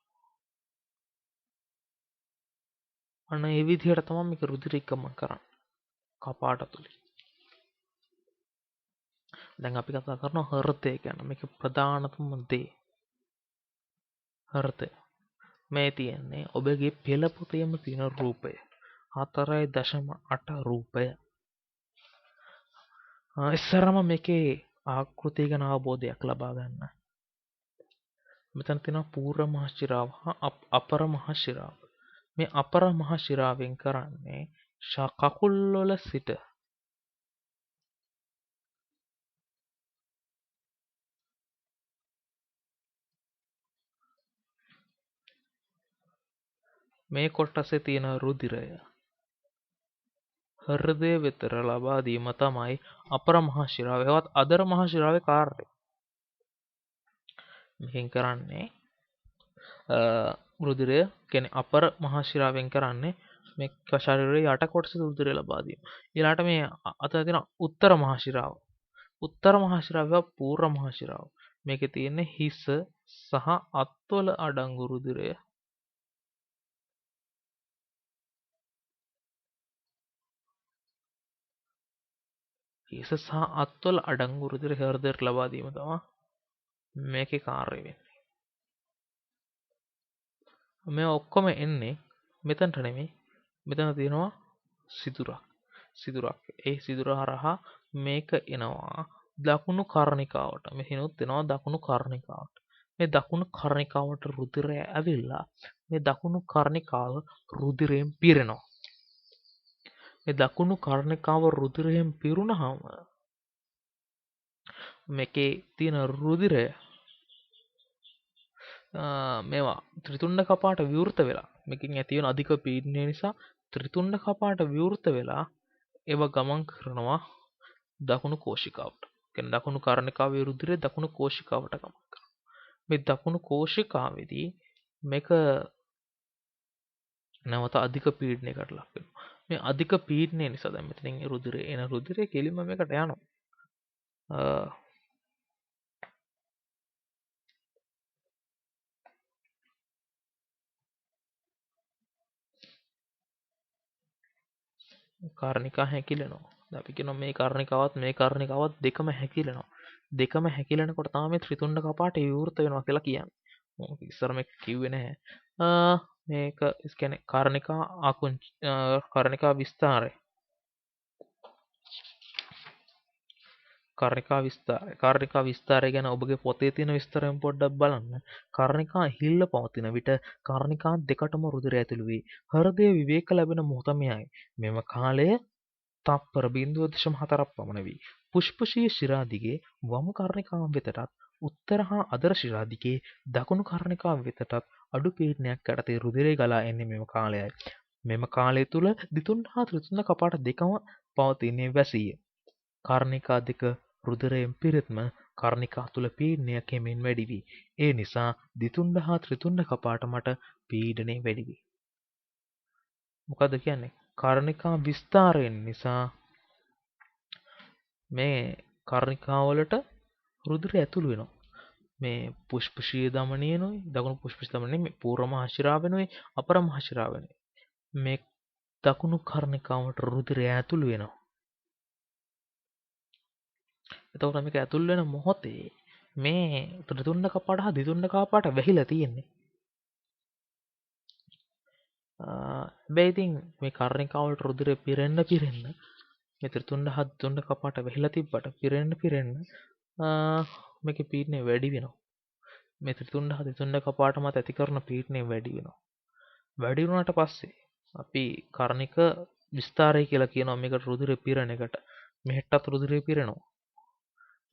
අන්න ඒ විදිහට තමයි මේක රුධිරය ගමන් කරන්නේ. කපාට තුලින්. දැන් අපි කතා කරනවා හෘදය ගැන. මේක ප්‍රධානතම දේ. හෘදය. මේ තියෙන්නේ ඔබගේ පෙළ පොතේම තියෙන රූපය. 4.8 රූපය. ඉස්සරම මේකේ ආකෘතිය ගැන අවබෝධයක් ලබා ගන්න. මෙතන තියෙනවා පූර්ව මහ ශිරාව හා අපර මහ ශිරාව. මේ අපර මහ ශිරාවෙන් කරන්නේ කකුල් වල සිට මේ කොටසේ තියෙන රුධිරය හෘදය වෙත ලබා දීම තමයි අපර මහ ශිරාව. ඒවත් අදර මහ ශිරාවේ කාර්යය. මේකෙන් කරන්නේ රුධිරය කියන්නේ අපර මහ ශිරාවෙන් කරන්නේ මේ ශරීරයේ යට කොටසේ රුධිරය ලබා දීම. ඊළාට මේ අතන තියෙන උත්තර මහ ශිරාව. උත්තර මහ ශිරාව පූර්ව මහ ශිරාව. මේකේ තියෙන්නේ හිස සහ අත්වල අඩංගු රුධිරය. හිස සහ අත්වල අඩංගු රුධිර හෘදයට ලබා දීම තමයි මේකේ කාර්යය වෙන්නේ. මේ ඔක්කොම එන්නේ මෙතනට නෙමෙයි. මෙතන තියෙනවා සිදුරක්. ඒ සිදුර හරහා මේක එනවා දකුණු කර්ණිකාවට. මෙහිනුත් එනවා දකුණු කර්ණිකාවට. මේ දකුණු කර්ණිකාවට රුධිරය ඇවිල්ලා මේ දකුණු කර්ණිකාව රුධිරයෙන් පිරෙනවා. මේ දකුණු කර්ණිකාව රුධිරයෙන් පිරුණාම මේකේ තියෙන රුධිරය මේවා ත්‍රිතුණ්ඩ කපාට විවෘත වෙලා මේකෙන් ඇති වෙන අධික පීඩනය නිසා ත්‍රිතුණ්ඩ කපාට විවෘත වෙලා ඒවා ගමන් කරනවා දකුණු කෝෂිකාවට. කියන්නේ දකුණු කර්ණිකාවේ රුධිරය දකුණු කෝෂිකාවට ගමන් කරනවා. මේ දකුණු කෝෂිකාවේදී මේක නැවත අධික පීඩනයකට ලක් වෙනවා. මේ අධික පීඩනය නිසා දැන් මෙතනින් රුධිරය කෙලින්ම මේකට යනවා. කාරණිකා හැකිලෙනවා. අපි කියනවා මේ කාරණිකාවත් දෙකම හැකිලෙනවා. දෙකම හැකිලෙනකොට තමයි මේ ත්‍රිතුණ්ඩ කපාට විවෘත වෙනවා කියලා කියන්නේ. මම ඉස්සර මේක කිව්වේ නැහැ. මේක කියන්නේ කාරණිකා විස්තරය. කාරණිකා විස්තරය ගැන ඔබගේ පොතේ තියෙන විස්තරයෙන් පොඩ්ඩක් බලන්න. කාරණිකා හිල්ල පවතින විට කාරණිකා දෙකටම රුධිරය ඇතුළු වේ. හෘදය විවේක ලැබෙන මොහොතමයයි. මෙම කාලය තප්පර 0.4ක් පමණ වී පුෂ්පුෂීය ශිරාදිගේ වම් කර්ණිකාව වෙතටත් උත්තර හා අදර ශිරාදිගේ දකුණු කර්ණිකාව වෙතටත් අඩු පීඩනයක් යටතේ රුධිරය ගලා එන්නේ මෙම කාලයයි. මෙම කාලය තුල දිතුණ්ඩ හා ත්‍රිතුණ්ඩ කපාට දෙකම පවතින්නේ වැසීය. කර්ණිකා දෙක රුධිරයෙන් පිරිත්ම කර්ණිකා තුල පීඩනය කෙමෙන් වැඩි වී ඒ නිසා දිතුණ්ඩ හා ත්‍රිතුණ්ඩ කපාට මට පීඩනය වැඩි වී. මොකද කියන්නේ? කර්ණිකා විස්තරයෙන් නිසා මේ කර්ණිකාවලට රුධිරය ඇතුළු වෙනවා. මේ පුෂ්පුෂීය දමනයනොයි දකුණු පුෂ්පුෂීය දමනය මේ පූර්ව මහශිරාවෙනොයි අපර මහශිරාවෙනොයි මේ දකුණු කර්ණිකාවට රුධිරය ඇතුළු වෙනවා. එතකොට මේක ඇතුළු වෙන මොහොතේ මේ ත්‍රිතුණ්ඩ කපාට හා දිතුණ්ඩ කපාට වැහිලා තියෙන්නේ. හැබැයි ඉතින් මේ කර්ණිකාවලට රුධිරය පිරෙන්න මේ ත්‍රිතුණ්ඩ හා දිතුණ්ඩ කපාට වැහිලා තිබ්බට පිරෙන්න මේකේ පීඩනය වැඩි වෙනවා. මේ ත්‍රිතුණ්ඩ හා දිතුණ්ඩ කපාට මත ඇති කරන පීඩනය වැඩි වෙනවා. වැඩි වුණාට පස්සේ අපි කර්ණික විස්තරය කියලා කියනවා මේකට රුධිරය පිරෙන එකට. මෙහෙටත් රුධිරය පිරෙනවා.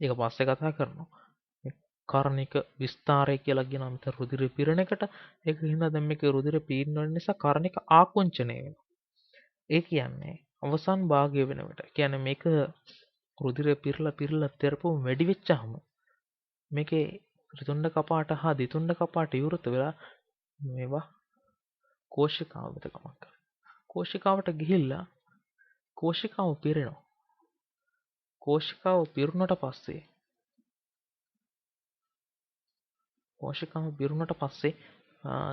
ඒක පස්සේ කතා කරනවා. කර්ණික විස්තරය කියලා කියනවා මෙතන රුධිරය පිරෙන එකට. ඒක හින්දා දැන් මේකේ රුධිර පීඩන වල නිසා කර්ණික ආකුංචනය වෙනවා. ඒ කියන්නේ අවසන් භාගය වෙන විට. කියන්නේ මේක රුධිරය පිරලා තෙරපුම වැඩි වෙච්චාම මේකේ ත්‍රිතුණ්ඩ කපාට හා දිතුණ්ඩ කපාට විවෘත වෙලා මේවා කෝෂිකාව වෙත ගමන් කරනවා. කෝෂිකාවට ගිහිල්ලා කෝෂිකාව පිරෙනවා. කෝෂිකාව පිරුණට පස්සේ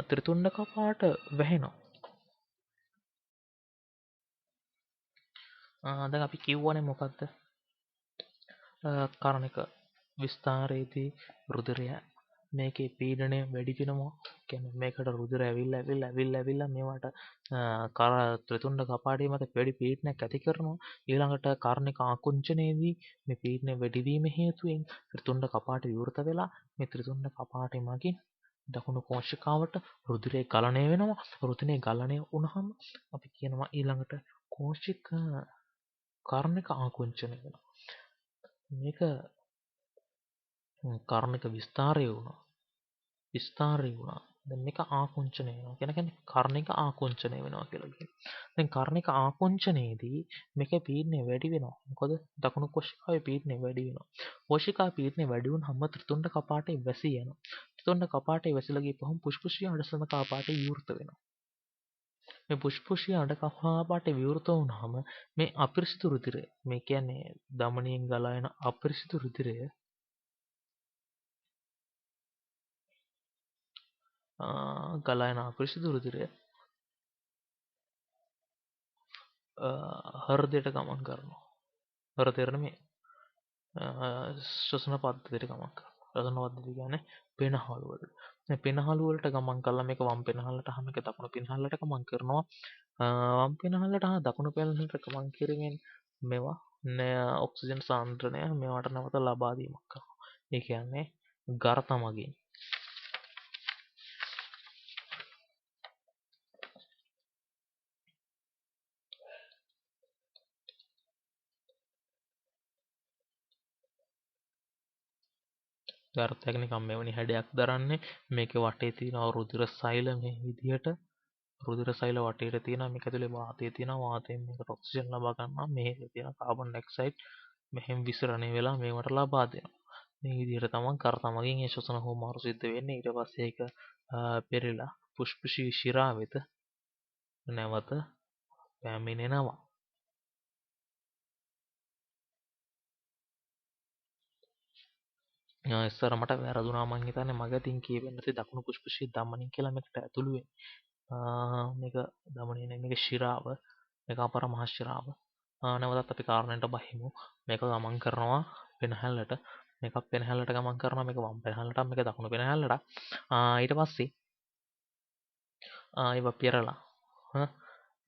ත්‍රිතුණ්ඩ කපාට වැහෙනවා. දැන් අපි කිව්වනේ මොකද්ද? කර්ණික විස්තරයේදී රුධිරය මේකේ පීඩනය වැඩි වෙනවා. කියන්නේ මේකට රුධිරය ඇවිල්ලා මේවට ත්‍රිතුණ්ඩ කපාටේ මත වැඩි පීඩනයක් ඇති කරනවා. ඊළඟට කර්ණික ආකුංචනයේදී මේ පීඩනය වැඩි වීම හේතුවෙන් ත්‍රිතුණ්ඩ කපාට විවෘත වෙලා මේ ත්‍රිතුණ්ඩ කපාටේ මගින් දකුණු කෝෂිකාවට රුධිරය ගලණය වෙනවා. රුධිරය ගලණය වුණාම අපි කියනවා ඊළඟට කර්ණික ආකුංචනය වෙනවා. මේක කර්ණික විස්තරය වුණා. දැන් මේක ආකුංචනය වෙනවා. කියන්නේ කර්ණික ආකුංචනය වෙනවා කියලා කියනවා. දැන් කර්ණික ආකුංචනයේදී මේකේ පීඩනය වැඩි වෙනවා. මොකද දකුණු කෝෂිකාවේ පීඩනය වැඩි වෙනවා. කෝෂිකා පීඩනය වැඩි වුණාම ත්‍රිතුණ්ඩ කපාටේ වැසී යනවා. ත්‍රිතුණ්ඩ කපාටේ වැසිලා ගියපහම පුෂ්පුෂීය අඩසම කපාටේ විවෘත වෙනවා. මේ පුෂ්පුෂීය අඩ කපාටේ විවෘත වුණාම මේ අපිරිසිදු රුධිරය මේ කියන්නේ ධමනියෙන් ගලා එන අපිරිසිදු රුධිරය ගලා එන අපිරිසිදු රුධිරය හෘදයට ගමන් කරනවා. හෘදයට නෙමෙයි ශ්වසන පද්ධතියට ගමන් කරනවා. ශ්වසන පද්ධතිය කියන්නේ පෙනහළු වලට. මේ පෙනහළු වලට ගමන් කළා මේක වම් පෙනහළට හා මේක දකුණු පෙනහළට ගමන් කරනවා. වම් පෙනහළට හා දකුණු පෙනහළට ගමන් කිරීමෙන් මේවා ඔක්සිජන් සාන්ද්‍රණය මේවට නැවත ලබා දීමක් කරනවා. ඒ කියන්නේ ගර්ත මගින් අර්ථයක් නිකම් මෙවැනි හැඩයක් දරන්නේ මේකේ වටේ තියෙන රුධිර සෛල මේ විදිහට රුධිර සෛල වටේට තියෙනවා මේක ඇතුලේ වාතය තියෙනවා වාතයෙන් මේකට ඔක්සිජන් ලබා ගන්නවා මේ තියෙන කාබන් ඩයොක්සයිඩ් මෙහෙම විසරණය වෙලා මේවට ලබා දෙනවා මේ විදිහට තමයි කර්තමගෙන් ඒ ශ්වසන හුවමාරු සිද්ධ වෙන්නේ ඊට පස්සේ ඒක පෙරලා පුෂ්පෂී ශිරා වෙත නැවත පැමිණෙනවා ඉස්සර මට වැරදුනා මං හිතන්නේ මගේ තින් කියවෙන්න නැති දකුණු පුෂ්පෂී ධමනී කියලා මේකට ඇතුළු වෙන්නේ මේක ධමනී මේක ශිරාව මේක අපර මහ ශිරාව නැවතත් අපි කාරණයට බහිමු මේක ගමන් කරනවා පෙනහැල්ලට මේක පෙනහැල්ලට ගමන් කරනවා මේක වම් පෙනහැල්ලට මේක දකුණු පෙනහැල්ලට ඊට පස්සේ ඒව පිරලා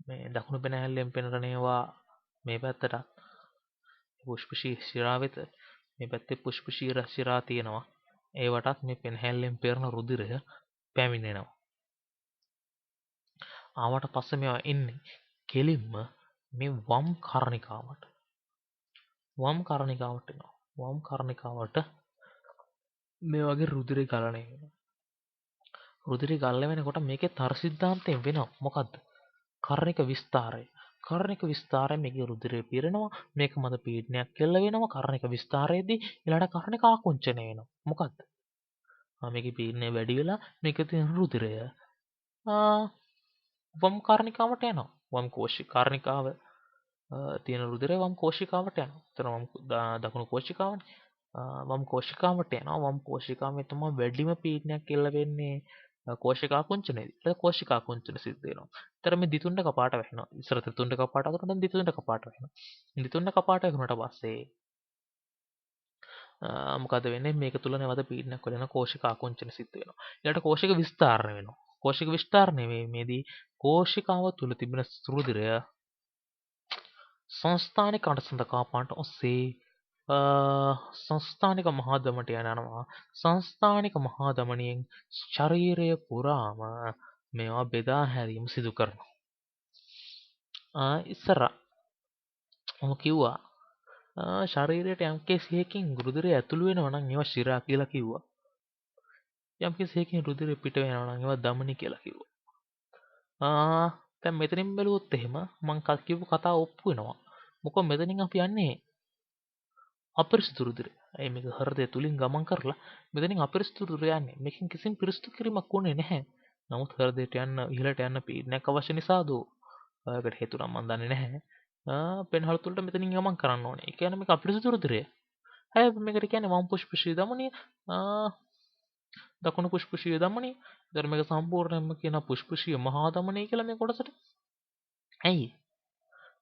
මේ දකුණු පෙනහැල්ලෙන් පෙනරන ඒවා මේ පැත්තට පුෂ්පෂී ශිරා වෙත මේ පැත්තේ පුෂ්පෂී ශිරා තියෙනවා ඒවටත් මේ පෙනහැල්ලෙන් පෙරන රුධිරය පැමිණෙනවා ආවට පස්සේ මේවා එන්නේ කෙලින්ම මේ වම් කර්ණිකාවට එනවා වම් කර්ණිකාවට මේ වගේ රුධිරය ගලණය වෙනවා රුධිරය ගලණය වෙනකොට මේකේ තර සිද්ධාන්තයෙන් වෙනවා මොකද්ද කර්ණික විස්තාරය කර්ණික විස්තාරය මේකේ රුධිරය පිරෙනවා මේක මත පීඩනයක් කෙල්ල වෙනවා කර්ණික විස්තාරයේදී ඊළඟ කර්ණික ආකුංචනය වෙනවා මොකද්ද මේකේ පීඩනය වැඩි වෙලා මේකේ තියෙන රුධිරය වම් කාර්නිකාවට යනවා වම් කෝෂිකාර්නිකාව තියෙන රුධිරය වම් කෝෂිකාවට යනවා එතන දකුණු කෝෂිකාවනේ වම් කෝෂිකාවට යනවා වම් කෝෂිකාවේ තමයි වැඩිම පීඩනයක් එල්ල වෙන්නේ කෝෂිකා කුංචනයේදී ඒක කෝෂිකා කුංචන සිද්ධ වෙනවා. ඒතර මේ දිතුණ්ඩ කපාට වැහෙනවා. ඉස්සර ත්‍රිතුණ්ඩ කපාට අතට දැන් දිතුණ්ඩ කපාට වැහෙනවා. දිතුණ්ඩ කපාට වැහුණාට පස්සේ මොකද වෙන්නේ මේක තුල නැවත පීඩනයක් වෙන කෝෂිකා කුංචන සිද්ධ වෙනවා. ඊළඟට කෝෂික විස්තරණය වෙනවා. කෝෂික විස්තරණය වීමේදී කෝෂිකාව තුල තිබෙන රුධිරය සංස්ථානික අඬසඳ කපාට ඔස්සේ සංස්ථානික මහා දමනට යනවා සංස්ථානික මහා දමනයෙන් ශරීරය පුරාම මේවා බෙදා හැරීම සිදු කරනවා ඉස්සර මම කිව්වා ශරීරයට යම් කිසියකින් රුධිරය ඇතුළු වෙනවා නම් ඒවා ශිරා කියලා කිව්වා යම් කිසියකින් රුධිරය පිට වෙනවා නම් ඒවා ධමනි කියලා කිව්වා දැන් මෙතනින් බැලුවොත් එහෙම මම කිව්ව කතාව ඔප්පු වෙනවා මොකද මෙතනින් අපි යන්නේ අපිරිසිදු රුධිරය. ඒ මේක හෘදය තුලින් ගමන් කරලා මෙතනින් අපිරිසිදු රුධිරය යන්නේ. මේකෙන් කිසිම පිරිසිදු කිරීමක් වුණේ නැහැ. නමුත් හෘදයට යන්න ඉහළට යන්න පීඩනයක් අවශ්‍ය නිසා දෝ ඒකට හේතු නම් මම දන්නේ නැහැ. පෙන්හළ තුලට මෙතනින් ගමන් කරන්න ඕනේ. ඒ කියන්නේ මේක අපිරිසිදු රුධිරය. හැබැයි මේකට කියන්නේ වම් පුෂ්පෂී ධමනිය දකුණු පුෂ්පෂී ධමනිය. ඒතර මේක සම්පූර්ණයෙන්ම කියන පුෂ්පෂී මහා ධමනිය කියලා මේ කොටසට. ඇයි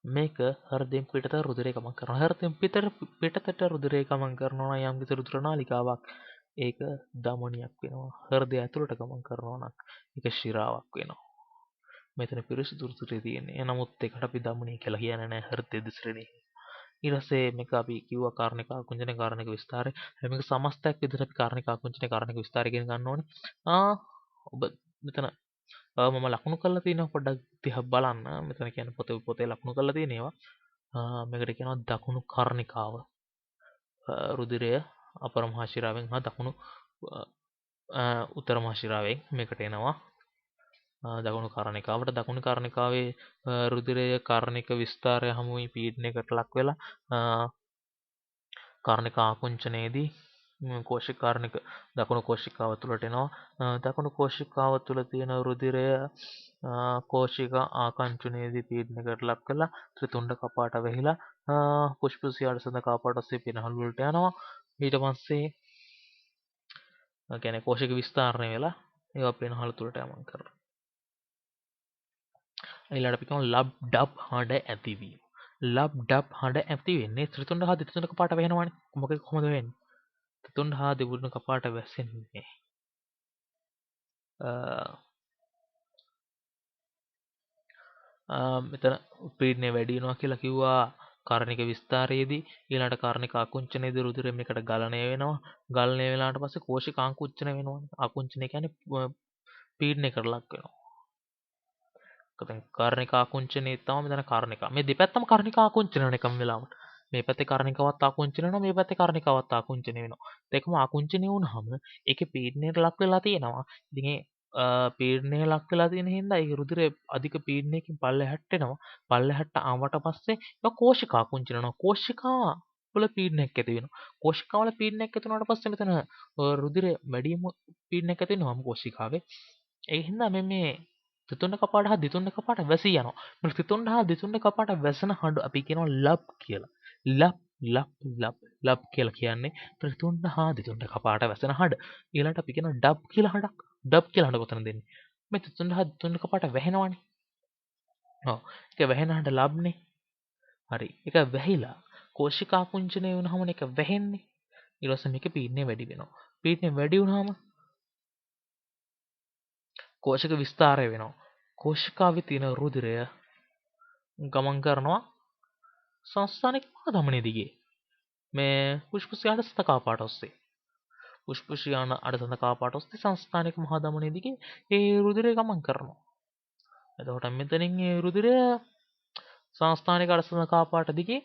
මේක හෘදයෙන් පිටත රුධිරය ගමන් කරනවා. හෘදයෙන් පිටතට රුධිරය ගමන් කරනවා නම් යම් කිසි රුධිර නාලිකාවක් ඒක ධමනියක් වෙනවා. හෘදය ඇතුළට ගමන් කරනවා නම් ඒක ශිරාවක් වෙනවා. මෙතන පිරිසිදු රුධිරය තියෙන්නේ. නමුත් ඒකට අපි ධමනිය කියලා කියන්නේ නැහැ හෘදය දිස්ත්‍රණේ. ඊට පස්සේ මේක අපි කිව්වා කාර්නික ආකුංචන කාර්නික විස්තරය. මේක සමස්තයක් විදිහට අපි කාර්නික ආකුංචන කාර්නික විස්තරය කියන ගන්න ඕනේ. ඔබ මෙතන මම ලකුණු කරලා තියෙනවා පොඩ්ඩක් දිහා බලන්න. මෙතන කියන්නේ පොතේ ලකුණු කරලා තියෙන ඒවා. මේකට කියනවා දකුණු කර්ණිකාව. රුධිරය අපර මහා ශිරාවෙන් හා දකුණු උත්තර මහා ශිරාවෙන් මේකට එනවා. දකුණු කර්ණිකාවේ රුධිරය කර්ණික විස්තරය හැමුයි පීඩනයකට ලක් වෙලා කර්ණික ආකුංචනයේදී කෝෂිකාර්ණික දකුණු කෝෂිකාව තුළට එනවා දකුණු කෝෂිකාව තුළ තියෙන රුධිරය කෝෂික ආකංචනයේදී පීඩනයකට ලක් වෙලා ත්‍රිතුණ්ඩ කපාට වැහිලා පුෂ්පෂී අඩසඳ කපාට ඔස්සේ පෙනහළු වලට යනවා ඊට පස්සේ කියන්නේ කෝෂික විස්තරණය වෙලා ඒවා පෙනහළු තුළට යමන් කරනවා ඊළඟට අපි කියමු ලබ් ඩබ් හඬ ඇතිවීම ලබ් ඩබ් හඬ ඇති වෙන්නේ ත්‍රිතුණ්ඩ හා දෙතුණ්ඩ කපාට වැහෙනවනේ කොහොමද වෙන්නේ ත්‍රිතුණ්ඩ හා දෙතුණ්ඩ කපාට වැස්සෙන්නේ මෙතන පීඩනය වැඩි වෙනවා කියලා කිව්වා කාර්නික විස්තරයේදී ඊළඟට කාර්නික ආකුංචනයේදී රුධිරය මේකට ගලණය වෙනවා ගලණය වෙනාට පස්සේ කෝෂික ආකුංචන වෙනවානේ ආකුංචනය කියන්නේ පීඩනයකට ලක් වෙනවා දැන් කාර්නික ආකුංචනයේ තමයි මෙතන කාර්නික මේ දෙපැත්තම කාර්නික ආකුංචන වෙන එකම වෙලාවට මේ පැත්තේ කර්ණිකාවත් ආකුංචන වෙනවා මේ පැත්තේ කර්ණිකාවත් ආකුංචන වෙනවා. දෙකම ආකුංචන වුණාම ඒකේ පීඩනයට ලක් වෙලා තියෙනවා. ඉතින් ඒ පීඩනය ලක් වෙලා තියෙන හින්දා ඒ රුධිරය අධික පීඩනයකින් පල්ලෙහාට එනවා. පල්ලෙහාට ආවට පස්සේ ඒක කෝෂිකා ආකුංචන වෙනවා. කෝෂිකා වල පීඩනයක් ඇති වෙනවා. කෝෂිකා වල පීඩනයක් ඇති වුණාට පස්සේ මෙතන රුධිරය වැඩිම පීඩනයක් ඇති වෙනවා කෝෂිකාවේ. ඒ හින්දා මේ ත්‍රිතුණ්ඩ කපාට හා දිතුණ්ඩ කපාට වැසී යනවා. මේ ත්‍රිතුණ්ඩ හා දිතුණ්ඩ කපාට වැසෙන හඬ අපි කියනවා ලබ් කියලා. ලබ් ලබ් ලබ් ලබ් කියලා කියන්නේ ත්‍රිතුණ්ඩ හා දිතුණ්ඩ කපාට වැසෙන හඬ. ඊළඟට අපි කියනවා ඩබ් කියලා හඬක්. ඩබ් කියලා හඬ කොතන දෙන්නේ? මේ ත්‍රිතුණ්ඩ හා දිතුණ්ඩ කපාට වැහෙනවනේ. ඔව්. ඒක වැහෙන හඬ ලබ්නේ. හරි. ඒක වැහිලා කෝෂිකා කුංචනය වුණාම ඒක වැහෙන්නේ. ඊට පස්සේ මේකේ පීඩනය වැඩි වෙනවා. පීඩනය වැඩි වුණාම කෝෂික විස්තාරය වෙනවා. කෝෂිකාවේ තියෙන රුධිරය ගමන් කරනවා සංස්ථානික මහා ධමනිය දිගේ. මේ පුෂ්පුෂ්‍ය අඩසත කපාට ඔස්සේ. පුෂ්පුෂ්‍ය අඩසත කපාට ඔස්සේ සංස්ථානික මහා ධමනිය දිගේ ඒ රුධිරය ගමන් කරනවා. එතකොට මෙතනින් ඒ රුධිරය සංස්ථානික අඩසත කපාට දිගේ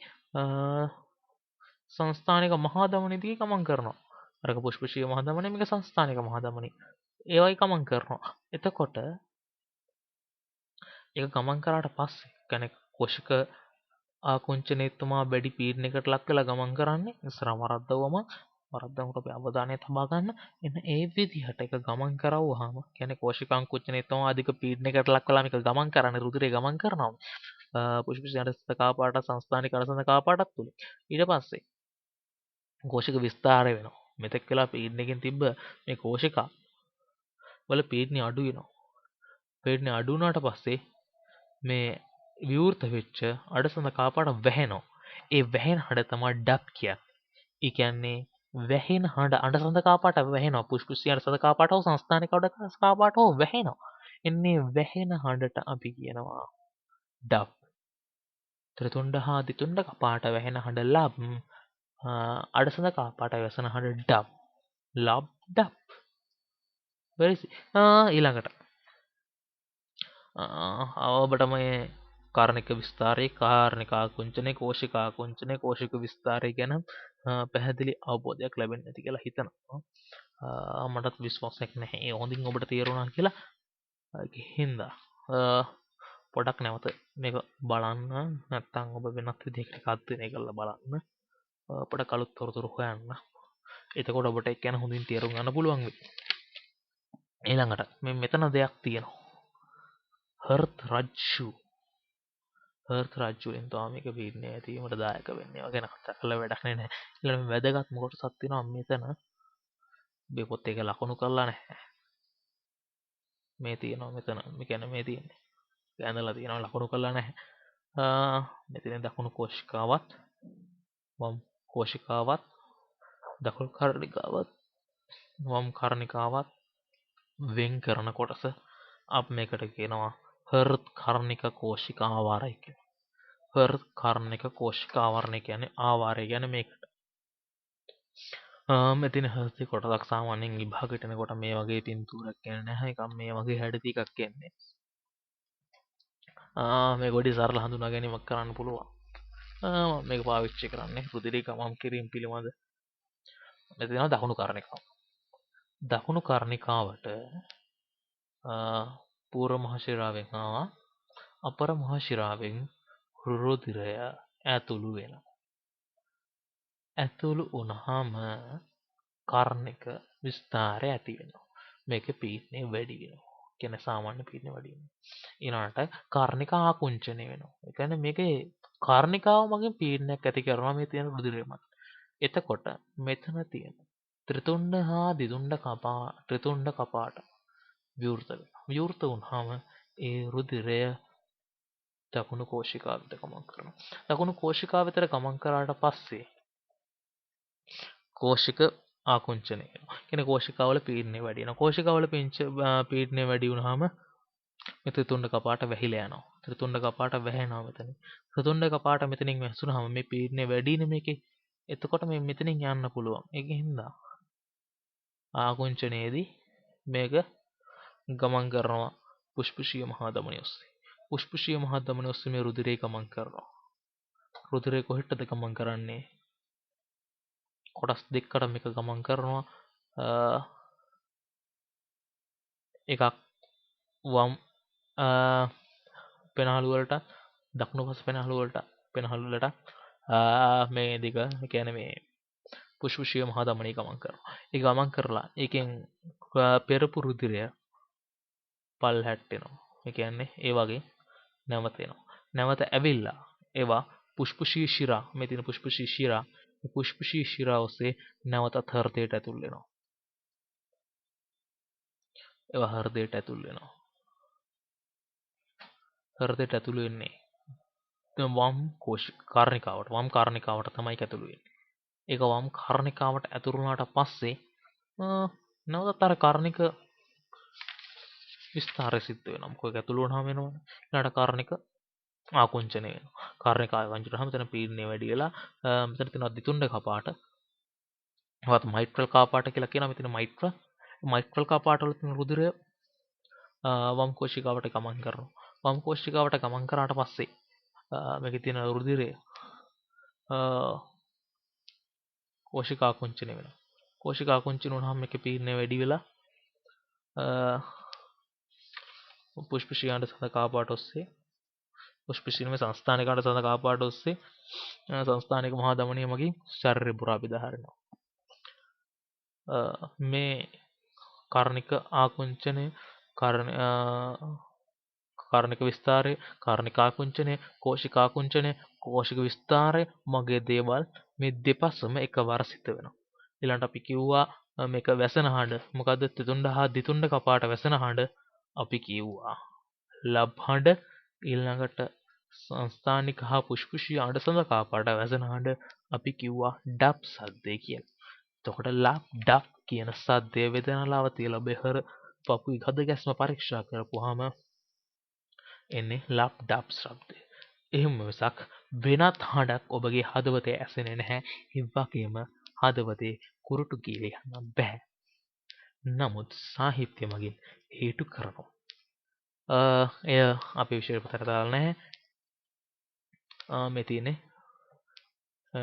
සංස්ථානික මහා ධමනිය දිගේ ගමන් කරනවා. අරක පුෂ්පුෂ්‍ය මහා ධමනිය මේක සංස්ථානික මහා ධමනිය. ඒවයි ගමන් කරනවා. එතකොට ඒක ගමන් කරාට පස්සේ කියන්නේ කෝෂික ආකුංචනයතුමා වැඩි පීඩනයකට ලක් වෙලා ගමන් කරන්නේ ඉස්සරහම වරද්දවුනට අපි අවධානය තබා ගන්න. එන්න ඒ විදිහට ඒක ගමන් කරවුවාම කියන්නේ කෝෂිකාංකුංචනයතුමා අධික පීඩනයකට ලක් වෙලා මේක ගමන් කරන්නේ රුධිරය ගමන් කරනවා. පුෂ්පුෂ්‍ය අඩසත කපාට සංස්ථානික අඩසත කපාටත් තුල. ඊට පස්සේ කෝෂික විස්තාරය වෙනවා. මෙතෙක් වෙලා පීඩනයකින් තිබ්බ මේ කෝෂිකා වල පීඩනය අඩු වෙනවා. පීඩනය අඩු වුණාට පස්සේ මේ විවෘත වෙච්ච අඩසඳ කාපාට වැහෙනවා. ඒ වැහෙන හඬ තමයි ඩබ් කියන්නේ. ඒ කියන්නේ වැහෙන හඬ අඩසඳ කාපාට වැහෙනවා. පුෂ්පුෂ්‍ය අඩසඳ කාපාට හෝ සංස්ථානික අඩසඳ කාපාට හෝ වැහෙනවා. එන්නේ වැහෙන හඬට අපි කියනවා ඩබ්. ත්‍රිතුණ්ඩ හා දිතුණ්ඩ කපාට වැහෙන හඬ ලබ්. අඩසඳ කාපාට වැසෙන හඬ ඩබ්. ලබ් ඩබ්. ඊළඟට ඔබට මේ කාරණික විස්තරේ කාරණික ආකුංචනය කෝෂික ආකුංචනය කෝෂික විස්තරය ගැන පැහැදිලි අවබෝධයක් ලැබෙන්නේ නැති කියලා හිතනවා. මටත් විශ්වාසයක් නැහැ. ඒ හොඳින් ඔබට තේරුණා කියලා. ඒකින් හින්දා පොඩක් නැවත මේක බලන්න නැත්නම් ඔබ වෙනත් විදිහකට අධ්‍යයනය කරලා බලන්න. අපට කලුත් තොරතුරු හොයන්න. එතකොට ඔබට ඒක ගැන හොඳින් තේරුම් ගන්න පුළුවන් වෙයි. ඊළඟට මෙතන දෙයක් තියෙනවා. හර්ත් රජ්ජුවෙන් තමයි මේක පීඩනය ඇතිවීමට දායක වෙන්නේ. ඒවා ගැන කතා කරලා වැඩක් නැහැ. ඊළඟ වැදගත්ම කොටසක් තියෙනවා මෙතන. මේ පොත් එක ලකුණු කරලා නැහැ. මේ තියෙනවා මෙතන. මේ කියන්නේ මේ තියෙන්නේ. ඇඳලා තියෙනවා ලකුණු කරලා නැහැ. මෙතන දකුණු කෝෂිකාවත් වම් කෝෂිකාවත් දකුණු කර්ණිකාවත් වම් කර්ණිකාවත් වෙන් කරන කොටස අප මේකට කියනවා හෘත් කර්ණික කෝෂිකා ආවාරය කියලා. හෘත් කර්ණික කෝෂිකා ආවරණය කියන්නේ ආවාරය කියන්නේ මේකට. මෙතන හෘත් කොටසක් සාමාන්‍යයෙන් විභාගයට එනකොට මේ වගේ පින්තූරයක් කියන්නේ නැහැ. එකක් මේ වගේ හැඩති එකක් එන්නේ. මේ ගොඩි සරල හඳුනා ගැනීමක් කරන්න පුළුවන්. මේක පාවිච්චි කරන්නේ රුධිරය ගමන් කිරීම පිළිබඳ. මෙතන දකුණු කර්ණිකාව. දකුණු කර්ණිකාවට පූර්ව මහශිරාවෙන් ආවා අපර මහශිරාවෙන් රුධිරය ඇතුළු වෙනවා. ඇතුළු වුණාම කර්ණික විස්තාරය ඇති වෙනවා. මේකේ පීඩනය වැඩි වෙනවා. කියන්නේ සාමාන්‍ය පීඩනය වැඩි වෙනවා. ඊළඟට කර්ණික ආකුංචනය වෙනවා. ඒ කියන්නේ මේකේ කර්ණිකාව මගින් පීඩනයක් ඇති කරනවා මේ තියෙන රුධිරය මත. එතකොට මෙතන තියෙන ත්‍රිතුණ්ඩ හා ත්‍රිතුණ්ඩ කපාට විවෘත වෙනවා. විවෘත වුණාම ඒ රුධිරය දකුණු කෝෂිකාවට ගමන් කරනවා. දකුණු කෝෂිකාව විතර ගමන් කරාට පස්සේ කෝෂික ආකුංචනය වෙනවා. කියන්නේ කෝෂිකාවල පීඩනය වැඩි වෙනවා. කෝෂිකාවල පීඩනය වැඩි වුණාම මේ ත්‍රිතුණ්ඩ කපාට වැහිලා යනවා. ත්‍රිතුණ්ඩ කපාට වැහෙනවා මෙතන. ත්‍රිතුණ්ඩ කපාට මෙතනින් වැසුනහම මේ පීඩනය වැඩිනේ මේකේ. එතකොට මේ මෙතනින් යන්න පුළුවන්. ඒකින්ද ආකුංචනයේදී මේක ගමන් කරනවා පුෂ්පුෂීය මහා ධමනිය ඔස්සේ. පුෂ්පුෂීය මහා ධමනිය ඔස්සේ මේ රුධිරය ගමන් කරනවා. රුධිරය කොහෙටද ගමන් කරන්නේ? කොටස් දෙකකට මේක ගමන් කරනවා. එකක් වම් පෙනහළු වලට, දකුණු පස පෙනහළු වලට මේ දිග කියන්නේ මේ පුෂ්පෂීය මහා ධමනී ගමන් කරනවා. ඒ ගමන් කරලා ඒකෙන් පෙරපු රුධිරය පල්හැට් වෙනවා. ඒ කියන්නේ ඒ වගේ නැවත එනවා. නැවත ඇවිල්ලා ඒවා පුෂ්පෂී ශිරා, මේ තියෙන පුෂ්පෂී ශිරා, මේ පුෂ්පෂී ශිරා ඔස්සේ නැවතත් හෘදයට ඇතුල් වෙනවා. ඒවා හෘදයට ඇතුල් වෙනවා. හෘදයට ඇතුල් වෙන්නේ වම් කාර්නිකාවට. වම් කාර්නිකාවට තමයි ඇතුල් වෙන්නේ. ඒක වම් කාර්නිකාවට ඇතුල් වුණාට පස්සේ නැවතත් අර කාර්නික විස්තරය සිද්ධ වෙනවා. මොකද ඇතුල් වුණාම වෙනවනේ. ඊළඟට කාර්නික ආකුංචනය වෙනවා. කාර්නික ආකුංචනය වුණාම මෙතන පීඩනය වැඩි වෙලා මෙතන තියෙනවා දිතුණ්ඩ කපාට. ඒවත් මයිට්‍රල් කපාට කියලා කියනවා. මෙතන මයිට්‍රල් කපාට වල තියෙන රුධිරය වම් කෝෂිකාවට ගමන් කරනවා. වම් කෝෂිකාවට ගමන් කරාට පස්සේ මේකේ තියෙන රුධිරය කෝෂිකා කුංචනය වෙනවා. කෝෂිකා කුංචනය වුණාම මේකේ පීඩනය වැඩි වෙලා පුෂ්පෂී අණ්ඩ සඳ කාපාට ඔස්සේ පුෂ්පෂීමේ සංස්ථානික අණ්ඩ සඳ කාපාට ඔස්සේ සංස්ථානික මහා ධමනිය මගින් ශරීරය පුරා බෙදා හරිනවා. මේ කාර්නික ආකුංචනය, කාර්නික විස්තරය, කාර්නික ආකුංචනය, කෝෂික ආකුංචනය, කෝෂික විස්තරය මගේ දේවල් මේ දෙපසම එකවර සිද්ධ වෙනවා. ඊළඟට අපි කිව්වා මේක වැසෙන හඬ. මොකද්ද? තිතුණ්ඩ හා දිතුණ්ඩ කපාට වැසෙන හඬ අපි කිව්වා ලබ් හඬ. ඊළඟට සංස්ථානික හා පුෂ්පෂී අඬසඳ කපාට වැසෙන හඬ අපි කිව්වා ඩබ් සද්දේ කියලා. එතකොට ලබ් ඩබ් කියන සද්දේ වේදනාලාව තියලා බෙහෙර පපුවේ ගද ගැස්ම පරීක්ෂා කරපුවාම එන්නේ ලබ් ඩබ් ශබ්දය. එහෙම මිසක් වෙනත් හඬක් ඔබගේ හදවතේ ඇසෙන්නේ නැහැ. ඒ වගේම හදවතේ කුරුටු කීලේ යන්න බෑ. නමුත් සාහිත්‍ය මගින් හේතු කරනවා. එය අපේ විෂය පතර දාලා නැහැ. මේ තියෙන්නේ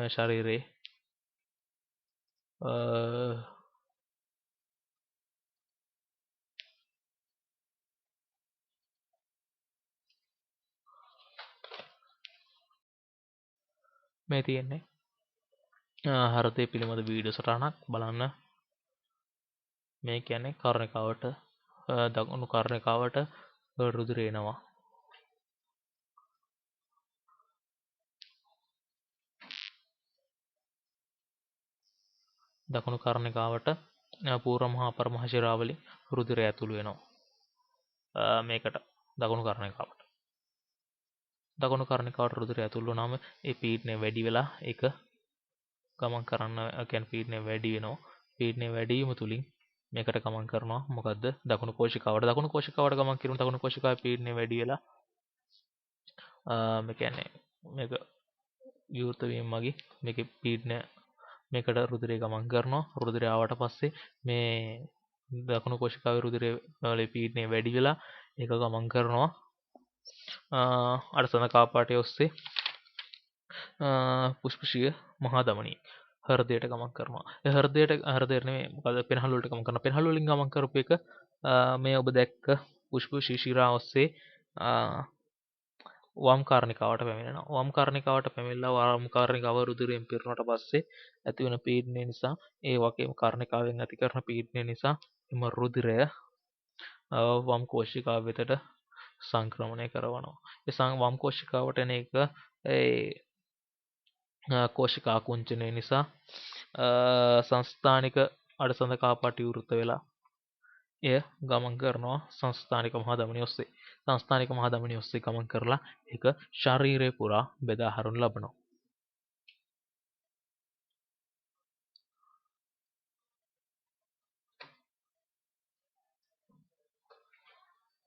ශරීරේ මේ තියෙන්නේ හෘදය පිළිබඳ වීඩියෝ සටහනක් බලන්න. මේ කියන්නේ කර්ණිකාවට දකුණු කර්ණිකාවට රුධිරය එනවා. දකුණු කර්ණිකාවට පූර්ව මහා අපර මහ ශිරාවලින් රුධිරය ඇතුළු වෙනවා. මේකට දකුණු කර්ණිකාවට රුධිරය ඇතුළු වුණාම ඒ පීඩනය වැඩි වෙලා ඒක ගමන් කරන්න කියන්නේ පීඩනය වැඩි වෙනවා. පීඩනය වැඩි වීම තුලින් මේකට ගමන් කරනවා. මොකද්ද? දකුණු කෝෂිකාවට ගමන් කිරුණ දකුණු කෝෂිකාවේ පීඩනය වැඩි වෙලා මේ කියන්නේ මේක විවෘත වීම මගින් මේකේ පීඩනය මේකට රුධිරය ගමන් කරනවා. රුධිරය ආවට පස්සේ මේ දකුණු කෝෂිකාවේ රුධිරය වල පීඩනය වැඩි වෙලා ඒක ගමන් කරනවා අඩසන කාපාටය ඔස්සේ පුෂ්පෂීය මහා ධමනී හෘදයට ගමන් කරනවා. ඒ හෘදයට නෙමෙයි මොකද පෙනහළු වලට ගමන් කරනවා. පෙනහළු වලින් ගමන් කරපු එක මේ ඔබ දැක්ක පුෂ්පෂී ශිරා ඔස්සේ වම් කාර්නිකාවට පැමිණෙනවා. වම් කාර්නිකාවට පැමිණලා වම් කාර්නිකාව රුධිරයෙන් පිරුණාට පස්සේ ඇති වෙන පීඩනය නිසා ඒ වගේම කාර්නිකාවෙන් ඇති කරන පීඩනය නිසා එම රුධිරය වම් කෝෂිකාව වෙතට සංක්‍රමණය කරනවා. ඒ වම් කෝෂිකාවට එන එක ඒ කෝෂිකා කුංචනය නිසා සංස්ථානික අඩසඳ කාපාට විවෘත වෙලා එය ගමන් කරනවා සංස්ථානික මහා ධමනිය ඔස්සේ. සංස්ථානික මහා ධමනිය ඔස්සේ ගමන් කරලා ඒක ශරීරය පුරා බෙදා හරිනු ලබනවා.